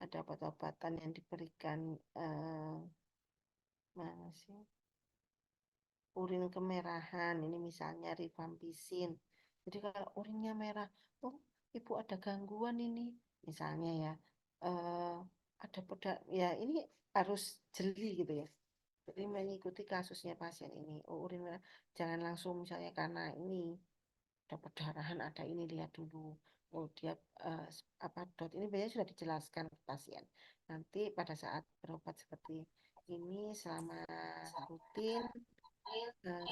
ada obat-obatan yang diberikan mana sih? Urin kemerahan, ini misalnya rifampicin. Jadi kalau urinnya merah, oh ibu ada gangguan ini, misalnya ya, eh, ada ya ini harus jeli gitu ya. Jadi mengikuti kasusnya pasien ini. Oh, urin merah, jangan langsung misalnya karena ini ada perdarahan, ada ini, lihat dulu. Oh, dia eh, apa dot ini biasanya sudah dijelaskan ke pasien. Nanti pada saat berobat seperti ini selama rutin, nah,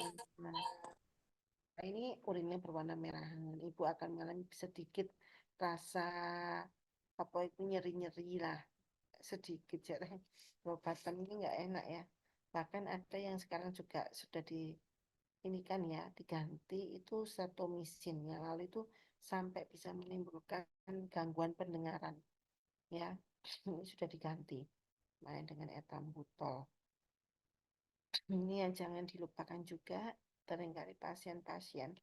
ini urinnya berwarna merah. Ibu akan mengalami sedikit rasa apa itu nyeri-nyeri lah, sedikit. Jadi perobatan ini nggak enak ya. Bahkan ada yang sekarang juga sudah ini kan ya diganti itu streptomisin yang lalu itu sampai bisa menimbulkan gangguan pendengaran ya. Ini sudah diganti main dengan etambutol. Ini yang jangan dilupakan juga, seringkali pasien-pasien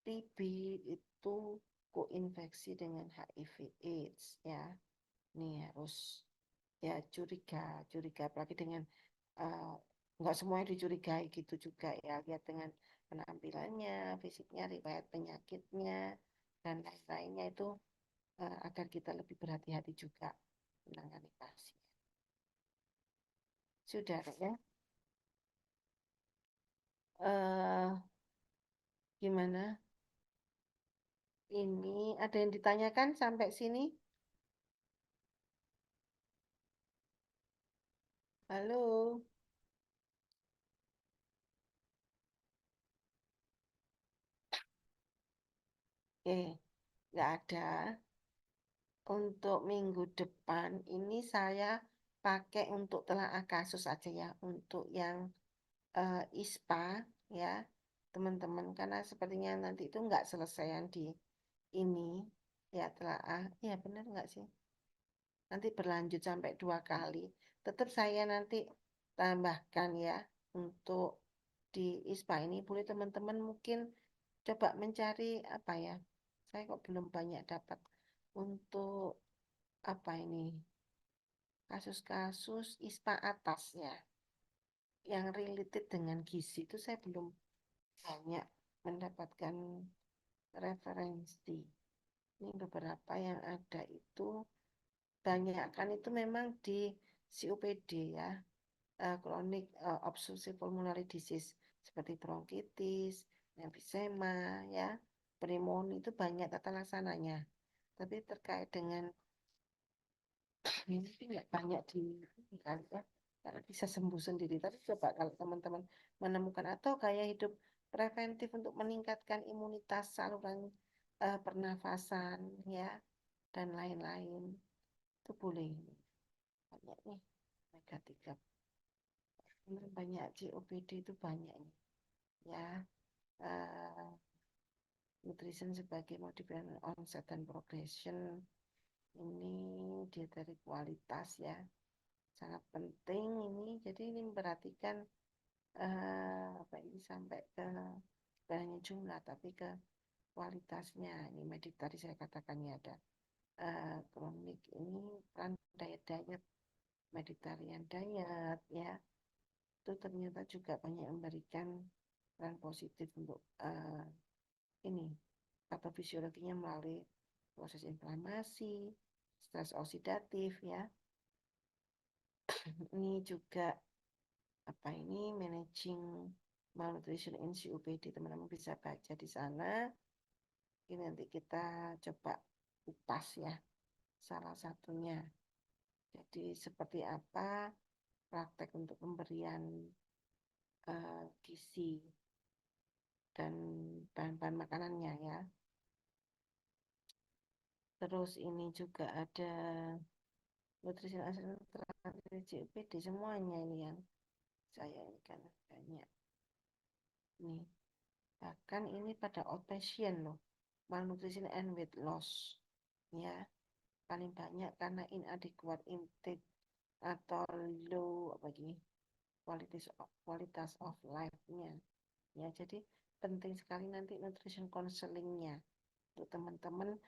TB itu koinfeksi dengan HIV AIDS ya. Ini harus ya curiga apalagi dengan eh, nggak semuanya dicurigai gitu juga ya, lihat dengan penampilannya, fisiknya, riwayat penyakitnya dan lain-lainnya itu agar kita lebih berhati-hati juga menangani pasien. Sudah ya. eh Gimana? Ini ada yang ditanyakan sampai sini? Halo. Nggak ada. Untuk minggu depan ini saya pakai untuk telaah kasus aja ya, untuk yang ISPA ya, teman-teman. Karena sepertinya nanti itu nggak selesai yang di ini ya telaah. Ya benar nggak sih? Nanti berlanjut sampai 2 kali. Tetap saya nanti tambahkan ya untuk di ISPA ini. Boleh teman-teman mungkin coba mencari apa ya? Saya kok belum banyak dapat untuk apa ini kasus-kasus ISPA atas ya yang related dengan gizi itu saya belum banyak mendapatkan referensi. Ini beberapa yang ada itu banyak kan itu memang di COPD ya, chronic obstructive pulmonary disease seperti bronkitis, emfisema ya, pneumonia itu banyak tata laksananya. Tapi terkait dengan ini nggak banyak di kan ya, karena bisa sembuh sendiri. Tapi coba kalau teman-teman menemukan atau gaya hidup preventif untuk meningkatkan imunitas saluran pernafasan ya dan lain-lain itu boleh. Banyak nih omega 3, banyak COPD itu banyak nih ya. eh, Nutrition sebagai modifier onset dan progression ini dia dari kualitas ya, sangat penting ini. Jadi ini memperhatikan apa ini sampai ke banyak jumlah tapi ke kualitasnya. Ini medik tadi saya katakan ya ada kronik ini kan diet Mediterranean diet ya, itu ternyata juga banyak memberikan peran positif untuk ini patofisiologinya melalui proses inflamasi, stres oksidatif ya. Ini juga apa ini managing malnutrition in COPD, teman-teman bisa baca di sana. Ini nanti kita coba kupas ya salah satunya. Jadi seperti apa praktek untuk pemberian gizi dan bahan-bahan makanannya ya. Terus ini juga ada nutrisi COPD semuanya ini yang saya ini kan banyak nih. Bahkan ini pada outpatient loh, malnutrition and weight loss ya, paling banyak karena inadequate intake atau low apa gini kualitas of life-nya ya. Jadi penting sekali nanti nutrition counselingnya untuk teman-teman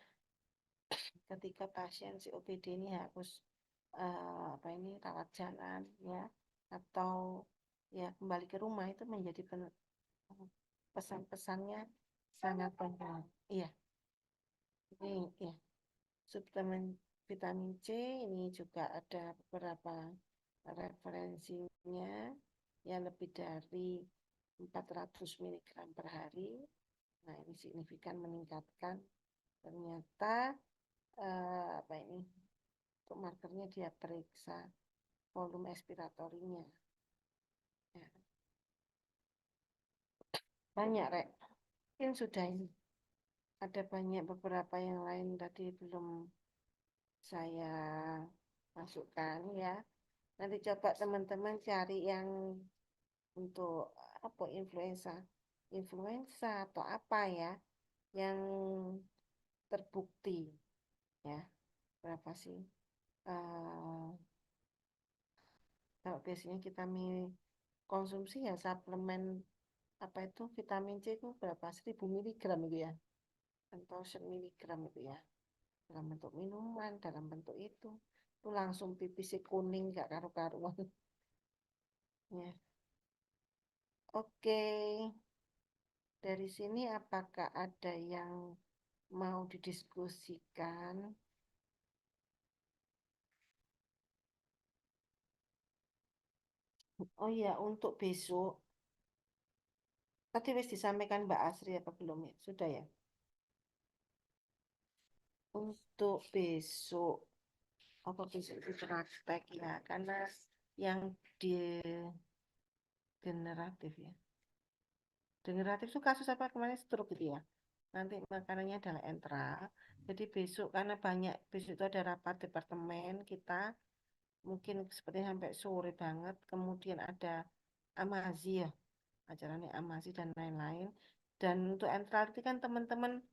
ketika pasien COPD ini harus apa ini rawat jalan ya, atau ya kembali ke rumah, itu menjadi pesan-pesannya sangat penting. Iya, ini ya suplemen vitamin C ini juga ada beberapa referensinya yang lebih dari 400 mg per hari. Nah, ini signifikan meningkatkan. Ternyata apa ini untuk markernya dia periksa volume expiratorinya ya. Banyak rek, mungkin sudah ini ada banyak beberapa yang lain tadi belum saya masukkan ya. Nanti coba teman-teman cari yang untuk apa influenza influenza atau apa ya yang terbukti ya. Berapa sih? Eh, Kalau biasanya kita konsumsi ya suplemen apa itu vitamin C itu berapa? 1000 miligram itu ya. 1000 miligram itu ya. Dalam bentuk minuman, dalam bentuk itu langsung pipisnya kuning gak karu-karuan. Ya. Oke, dari sini apakah ada yang mau didiskusikan? Oh iya, untuk besok tadi wis disampaikan Mbak Asri apa belum ya? Sudah ya. Untuk besok apa besok itu praktek ya, karena yang degeneratif ya. Degeneratif itu kasus apa kemarin stroke gitu ya. Nanti makanannya adalah enteral. Jadi besok karena banyak besok itu ada rapat departemen kita mungkin seperti sampai sore banget. Kemudian ada Amazi ya, acaranya Amazi dan lain-lain. Dan untuk enteral itu kan teman-teman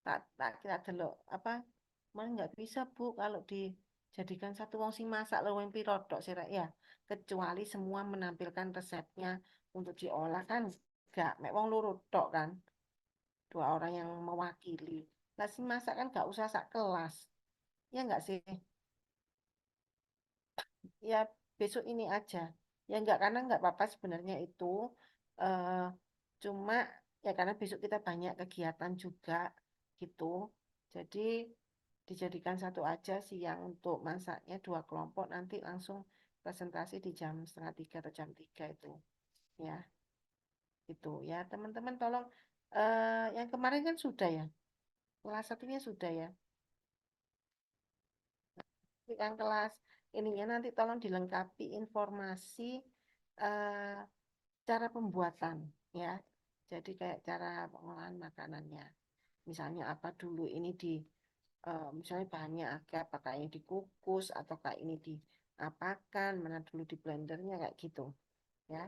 tak kira delok apa malah nggak bisa Bu kalau dijadikan satu wong sing masak lho wong pirodok sih Rek, ya kecuali semua menampilkan resepnya untuk diolah kan nggak mek wong loro tok kan dua orang yang mewakili lah si masak kan nggak usah sak kelas ya nggak sih ya besok ini aja ya nggak karena nggak apa-apa sebenarnya itu eh, cuma ya karena besok kita banyak kegiatan juga gitu jadi dijadikan satu aja siang untuk masaknya dua kelompok nanti langsung presentasi di jam setengah tiga atau jam tiga itu ya itu ya teman-teman tolong yang kemarin kan sudah ya kelas satunya sudah ya yang kelas ininya nanti tolong dilengkapi informasi eh, cara pembuatan ya. Jadi kayak cara pengolahan makanannya. Misalnya apa dulu ini misalnya bahannya apakah ini dikukus ataukah ini diapakan, mana dulu di blendernya kayak gitu ya.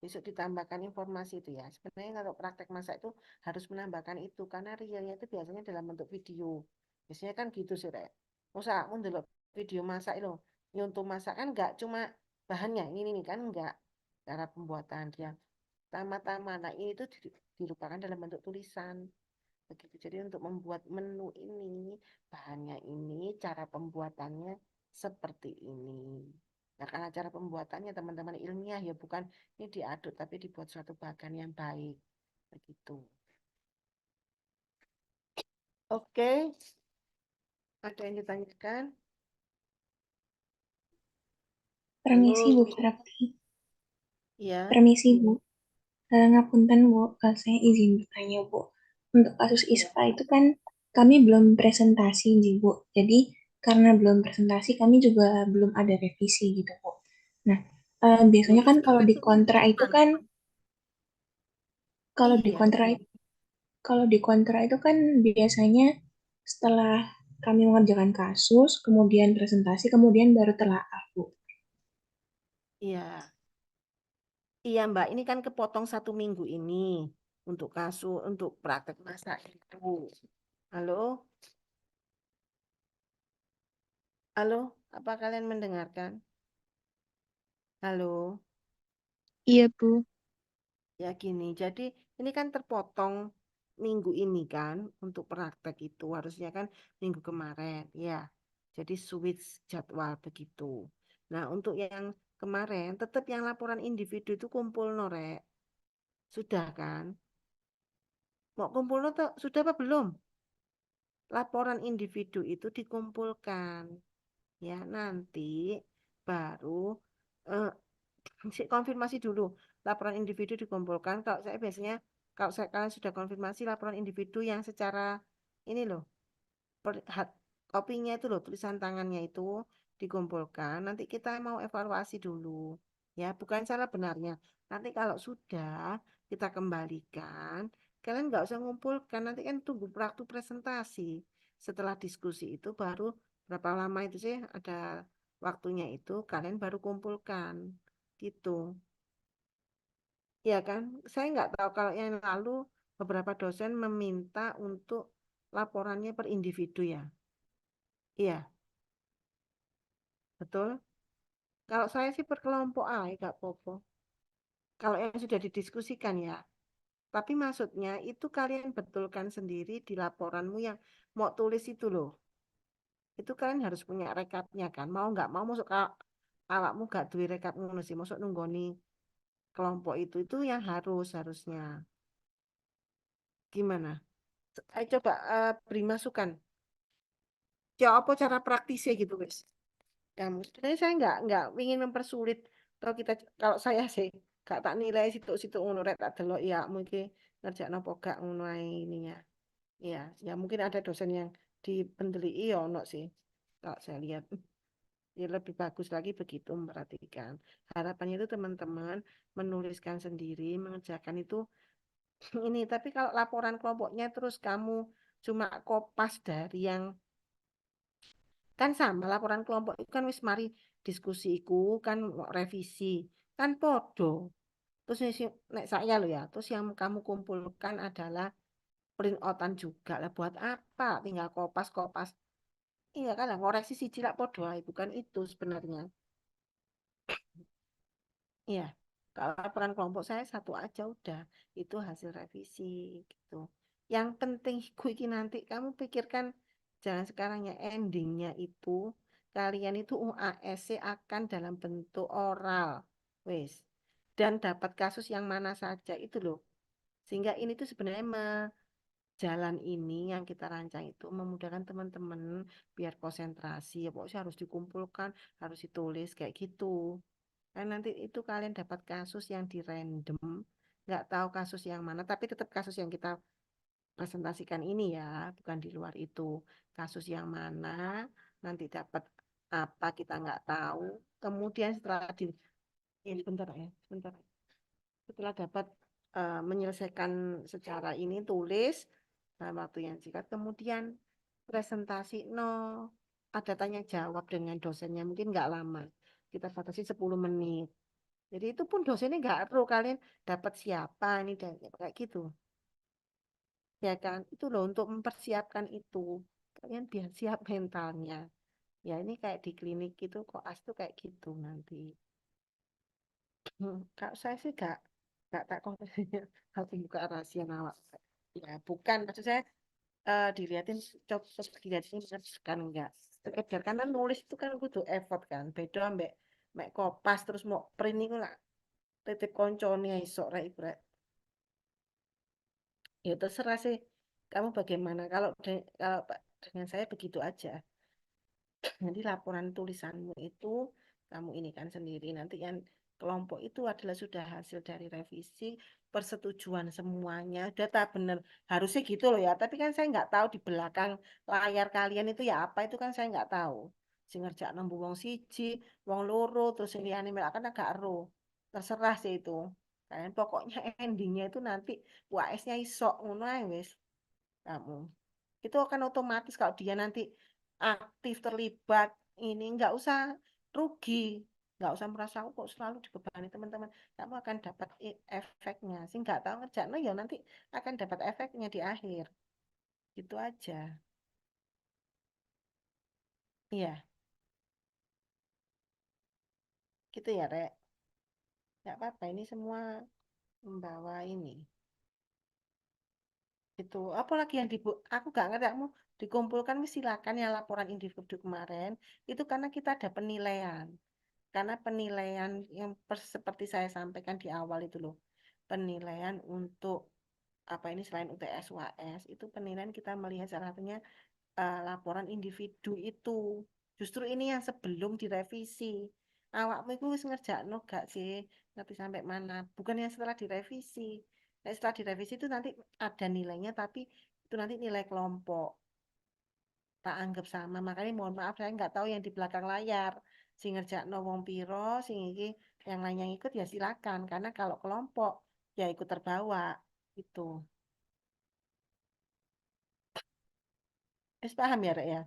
Besok ditambahkan informasi itu ya. Sebenarnya kalau praktek masak itu harus menambahkan itu karena realnya itu biasanya dalam bentuk video. Biasanya kan gitu sih, Rek. Masa aku ndelok video masak itu, nyontoh masak kan nggak cuma bahannya ini nih kan nggak cara pembuatan dia tama-tama. Nah, ini tuh dirupakan dalam bentuk tulisan. Begitu. Jadi untuk membuat menu ini, bahannya ini, cara pembuatannya seperti ini. Nah, karena cara pembuatannya teman-teman ilmiah ya bukan ini diaduk tapi dibuat suatu bahan yang baik. Begitu. Oke, ada yang ditanyakan? Permisi Halo, Bu Prakti, ya. permisi Bu. Ngapunten Bu, saya izin bertanya Bu. Untuk kasus Iya. ISPA itu kan kami belum presentasi nih Bu. Jadi karena belum presentasi kami juga belum ada revisi gitu Bu. Nah, Loh, biasanya kan ISPA kan seminggu depan. kalau di Iya. kontra kalau di kontra itu kan biasanya setelah kami mengerjakan kasus, kemudian presentasi, kemudian baru telaah Bu. Iya. Iya, Mbak. Ini kan kepotong 1 minggu ini untuk kasus, untuk praktek masak itu. Halo? Halo? Apa kalian mendengarkan? Halo? Iya, Bu. Ya gini, jadi ini kan terpotong minggu ini kan untuk praktek itu harusnya kan minggu kemarin ya. Jadi switch jadwal begitu. Nah untuk yang kemarin tetap yang laporan individu itu kumpul norek. Sudah kan? Mau kumpul tuh sudah apa belum? Laporan individu itu dikumpulkan. Ya nanti baru eh, konfirmasi dulu laporan individu dikumpulkan kalau saya kalian sudah konfirmasi laporan individu yang secara ini loh kopinya itu loh tulisan tangannya itu dikumpulkan nanti kita mau evaluasi dulu ya bukan salah benarnya nanti kalau sudah kita kembalikan kalian nggak usah ngumpulkan nanti kan tunggu waktu presentasi setelah diskusi itu baru berapa lama itu sih ada waktunya itu kalian baru kumpulkan gitu. Ya kan? Saya nggak tahu kalau yang lalu beberapa dosen meminta untuk laporannya per individu ya. Iya, betul. Kalau saya sih per kelompok nggak apa-apa. Kalau yang sudah didiskusikan ya. Tapi maksudnya itu kalian betulkan sendiri di laporanmu yang mau tulis itu loh. Itu kalian harus punya rekapnya kan. Mau nggak mau masuk awakmu gak duwe rekap ngono sih. Masuk nunggoni kelompok itu yang harusnya. Gimana? Ayo coba beri masukan. Ya apa cara praktisnya gitu guys. Kamu sebenarnya saya nggak ingin mempersulit. Kalau saya sih gak tak nilai situ-situ ngono rek tak delok ya mungkin ngerjain apa gak ngono ae ininya. Ya, ya mungkin ada dosen yang dipendeli iya ono sih. Kalau saya lihat ya lebih bagus lagi begitu memperhatikan. Harapannya itu teman-teman menuliskan sendiri, mengerjakan itu ini. Tapi kalau laporan kelompoknya terus kamu cuma kopas dari yang kan sama laporan kelompok itu kan wis mari diskusiku kan mau revisi kan podo. Terus nek saya lo ya, terus yang kamu kumpulkan adalah print outan juga lah buat apa? Tinggal kopas-kopas. Iya kan lah ngoreksi siji lak podo ae, bukan itu sebenarnya. Iya. Kalau laporan kelompok saya satu aja udah. Itu hasil revisi gitu. Yang penting ku iki nanti kamu pikirkan jangan sekarang ya endingnya itu kalian itu UASC akan dalam bentuk oral. Wes. Dan dapat kasus yang mana saja itu loh. Sehingga ini tuh sebenarnya jalan ini yang kita rancang itu memudahkan teman-teman biar konsentrasi. Ya pokoknya harus dikumpulkan, harus ditulis kayak gitu. Kan nanti itu kalian dapat kasus yang di random, nggak tahu kasus yang mana, tapi tetap kasus yang kita presentasikan ini ya, bukan di luar itu. Kasus yang mana, nanti dapat apa kita nggak tahu. Kemudian setelah ini sebentar ya, sebentar. Setelah dapat menyelesaikan secara ini tulis dalam waktu yang singkat, kemudian presentasi no ada tanya jawab dengan dosennya mungkin nggak lama. Kita batasi 10 menit. Jadi itu pun dosennya nggak perlu kalian dapat siapa ini dan kayak gitu. Ya kan? Itu loh untuk mempersiapkan itu. Kalian biar siap mentalnya. Ya ini kayak di klinik gitu kok as tuh kayak gitu nanti. Kalau saya sih nggak tak kontennya harus buka rahasia awak. Ya bukan maksud saya dilihatin coba dilihatin kan enggak. Sekedar karena nulis itu kan butuh effort kan. Beda ambek mek kopas terus mau print itu lah titip koncone iso rek iku rek. Ya terserah sih kamu bagaimana. Kalau dengan saya begitu aja. Nanti laporan tulisanmu itu kamu ini kan sendiri. Nanti yang kelompok itu adalah sudah hasil dari revisi persetujuan semuanya. Data bener harusnya gitu loh ya. Tapi kan saya nggak tahu di belakang layar kalian itu ya apa itu kan saya nggak tahu. Sing ngerjakno mbu wong siji, wong loro, terus yang liyane melak kan agak ero. Terserah sih itu. Kalian pokoknya endingnya itu nanti UAS-nya iso ngono ae wis kamu. Itu akan otomatis kalau dia nanti aktif terlibat ini nggak usah rugi, nggak usah merasa "Oh, kok selalu dibebani teman-teman. Kamu akan dapat efeknya sih nggak tahu ngerjain ya nanti akan dapat efeknya di akhir. Gitu aja. Iya, gitu ya, Rek. Nggak apa-apa ini semua membawa ini. Itu apalagi yang aku gak ngerti kamu dikumpulkan wis silakan ya laporan individu kemarin itu karena kita ada penilaian. Karena penilaian yang seperti saya sampaikan di awal itu loh. Penilaian untuk apa ini selain UTS UAS itu penilaian kita melihat salah satunya laporan individu itu. Justru ini yang sebelum direvisi. Awakmu itu wis ngerjakno gak sih? Ngerti sampai mana? Bukan yang setelah direvisi. Nah, setelah direvisi itu nanti ada nilainya tapi itu nanti nilai kelompok. Tak anggap sama. Makanya mohon maaf saya nggak tahu yang di belakang layar. Sing ngerjakno wong piro, sing iki yang lainnya ikut ya silakan. Karena kalau kelompok ya ikut terbawa itu. Paham ya, Rek ya?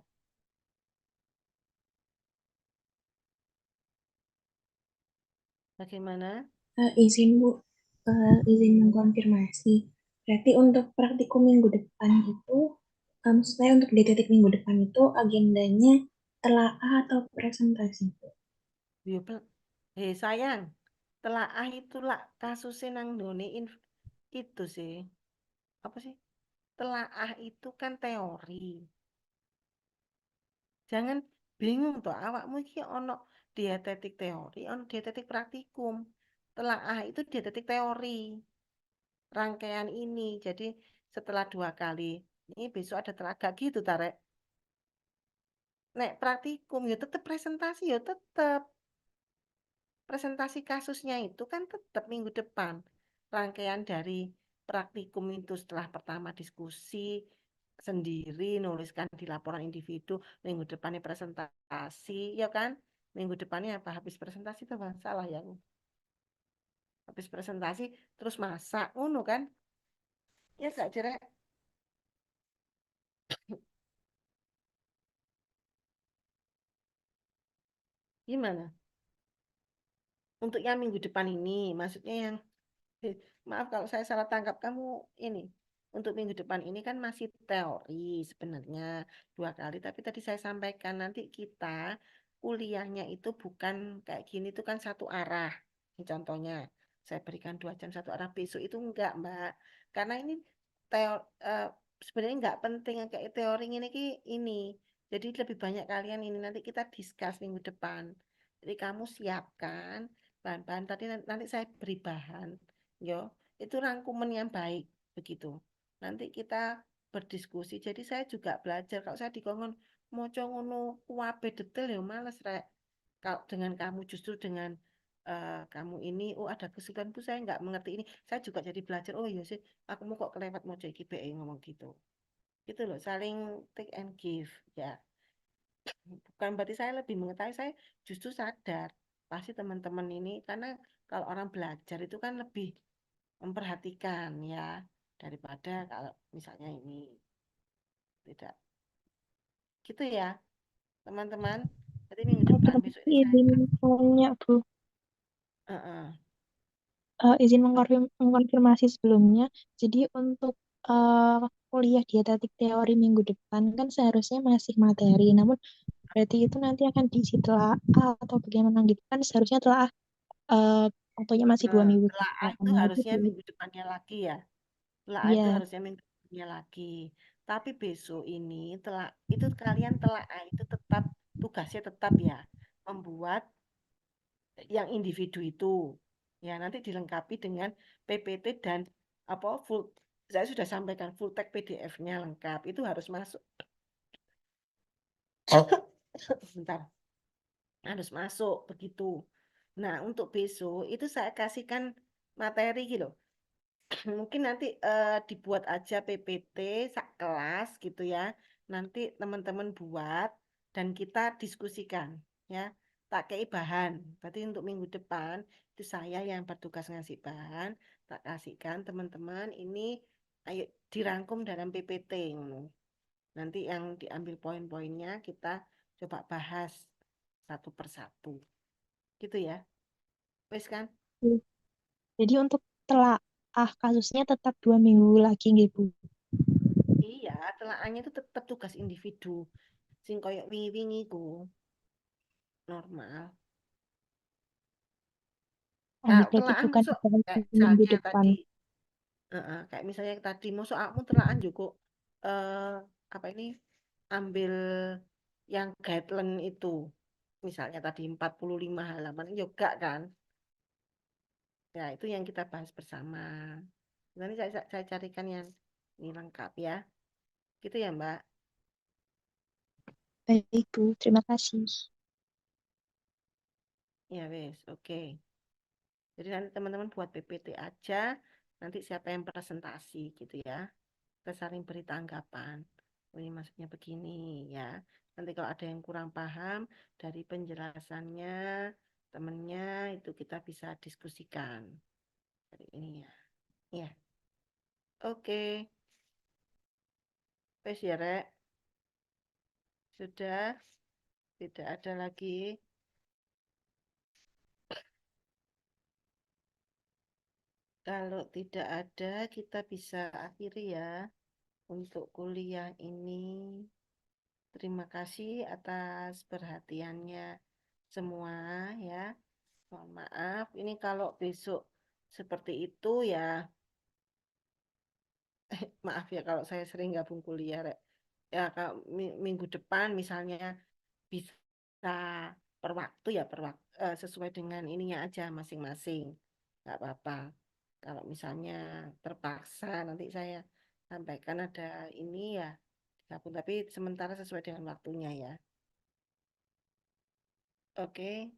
Bagaimana? Izin Bu, izin mengkonfirmasi. Berarti untuk praktikum minggu depan itu, maksudnya untuk dietetik minggu depan itu agendanya telaah atau presentasi? Yo, sayang, telaah itu lah kasusnya nang nggone itu sih. Apa sih? Telaah itu kan teori. Jangan bingung toh awakmu iki ono dietetik teori, ono dietetik praktikum. Telaah itu dietetik teori. Rangkaian ini. Jadi setelah 2 kali, ini besok ada telaga gitu Tarek. Nek praktikum ya tetap presentasi ya tetap. Presentasi kasusnya itu kan tetap minggu depan. Rangkaian dari praktikum itu setelah pertama diskusi sendiri, nuliskan di laporan individu, minggu depannya presentasi, ya kan? Minggu depannya apa? Habis presentasi itu Bang? Salah ya. Habis presentasi terus masak, ngono kan? Ya gak jerek. Gimana? Untuk yang minggu depan ini, maksudnya yang maaf kalau saya salah tangkap kamu ini. Untuk minggu depan ini kan masih teori sebenarnya 2 kali, tapi tadi saya sampaikan nanti kita kuliahnya itu bukan kayak gini, itu kan satu arah. Ini contohnya, saya berikan 2 jam satu arah, besok itu enggak, Mbak. Karena ini teori, sebenarnya enggak penting kayak teori ini. Jadi lebih banyak kalian ini nanti kita discuss minggu depan. Jadi kamu siapkan bahan-bahan tadi nanti saya beri bahan yo itu rangkuman yang baik begitu nanti kita berdiskusi jadi saya juga belajar kalau saya dikongkon moco ngono kuabe detail ya males rek kalau dengan kamu justru dengan kamu ini oh ada kesulitan bu saya nggak mengerti ini saya juga jadi belajar oh iya sih aku mau kok kelewat moco iki BE ngomong gitu loh saling take and give ya bukan berarti saya lebih mengetahui saya justru sadar pasti teman-teman ini karena kalau orang belajar itu kan lebih memperhatikan ya daripada kalau misalnya ini tidak gitu ya teman-teman jadi minggu depan Tapi besok ini saya izin tanya, Bu. Heeh. Izin mengkonfirmasi sebelumnya. Jadi untuk kuliah dietetik teori minggu depan kan seharusnya masih materi. Namun berarti itu nanti akan diisi telah atau bagaimana gitu kan seharusnya telah waktunya masih 2 minggu ke Telaah depan. itu Nah, itu harusnya Bu. minggu depannya lagi ya telaah itu Iya. harusnya minggu depannya lagi tapi besok ini telah itu kalian telaah itu tetap tugasnya tetap ya membuat yang individu itu ya nanti dilengkapi dengan PPT dan apa full saya sudah sampaikan full text PDF-nya lengkap itu harus masuk sebentar harus masuk begitu nah untuk besok itu saya kasihkan materi gitu mungkin nanti dibuat aja PPT sak kelas gitu ya. Nanti teman-teman buat dan kita diskusikan ya. Tak kei bahan. Berarti untuk minggu depan itu saya yang bertugas ngasih bahan, tak kasihkan teman-teman ini ayo dirangkum dalam PPT ngono. Nanti yang diambil poin-poinnya kita coba bahas satu persatu. Gitu ya. Wes kan? Jadi untuk telah kasusnya tetap 2 minggu lagi gitu. Iya, telaahnya itu tetap tugas individu. Sing koyo wiwing iku normal. Kalau Berarti telaah bukan masuk dibahas di kayak minggu misalnya depan. tadi, kayak misalnya tadi masuk aku telaah juga eh apa ini ambil yang guideline itu. Misalnya tadi 45 halaman juga kan. Ya, itu yang kita bahas bersama. Nanti saya carikan yang ini lengkap ya. Gitu ya, Mbak. Baik, Bu. Terima kasih. Ya, wes, oke. Jadi nanti teman-teman buat PPT aja, nanti siapa yang presentasi gitu ya. Kita saling beri tanggapan. Oh, ini maksudnya begini ya. Nanti kalau ada yang kurang paham dari penjelasannya temennya itu kita bisa diskusikan. Dari ini ya. Ya, oke. Wes ya, Rek. Sudah tidak ada lagi. Kalau tidak ada, kita bisa akhiri ya untuk kuliah ini. Terima kasih atas perhatiannya semua ya. Mohon maaf, ini kalau besok seperti itu ya, maaf ya kalau saya sering gabung kuliah, Rek. Ya kalau minggu depan misalnya bisa per waktu ya sesuai dengan ininya aja masing-masing. Nggak apa-apa. Kalau misalnya terpaksa nanti saya sampaikan ada ini ya gabung, tapi sementara sesuai dengan waktunya ya. Oke,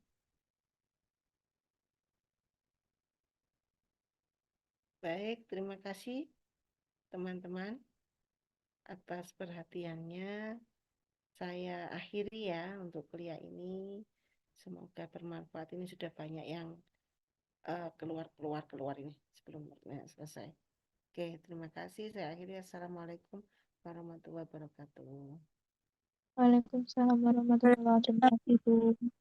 baik. Terima kasih teman-teman atas perhatiannya. Saya akhiri ya untuk kuliah ini. Semoga bermanfaat. Ini sudah banyak yang keluar ini sebelum waktunya selesai. Oke, terima kasih. Saya akhiri. Assalamualaikum warahmatullahi wabarakatuh. Waalaikumsalam warahmatullahi wabarakatuh.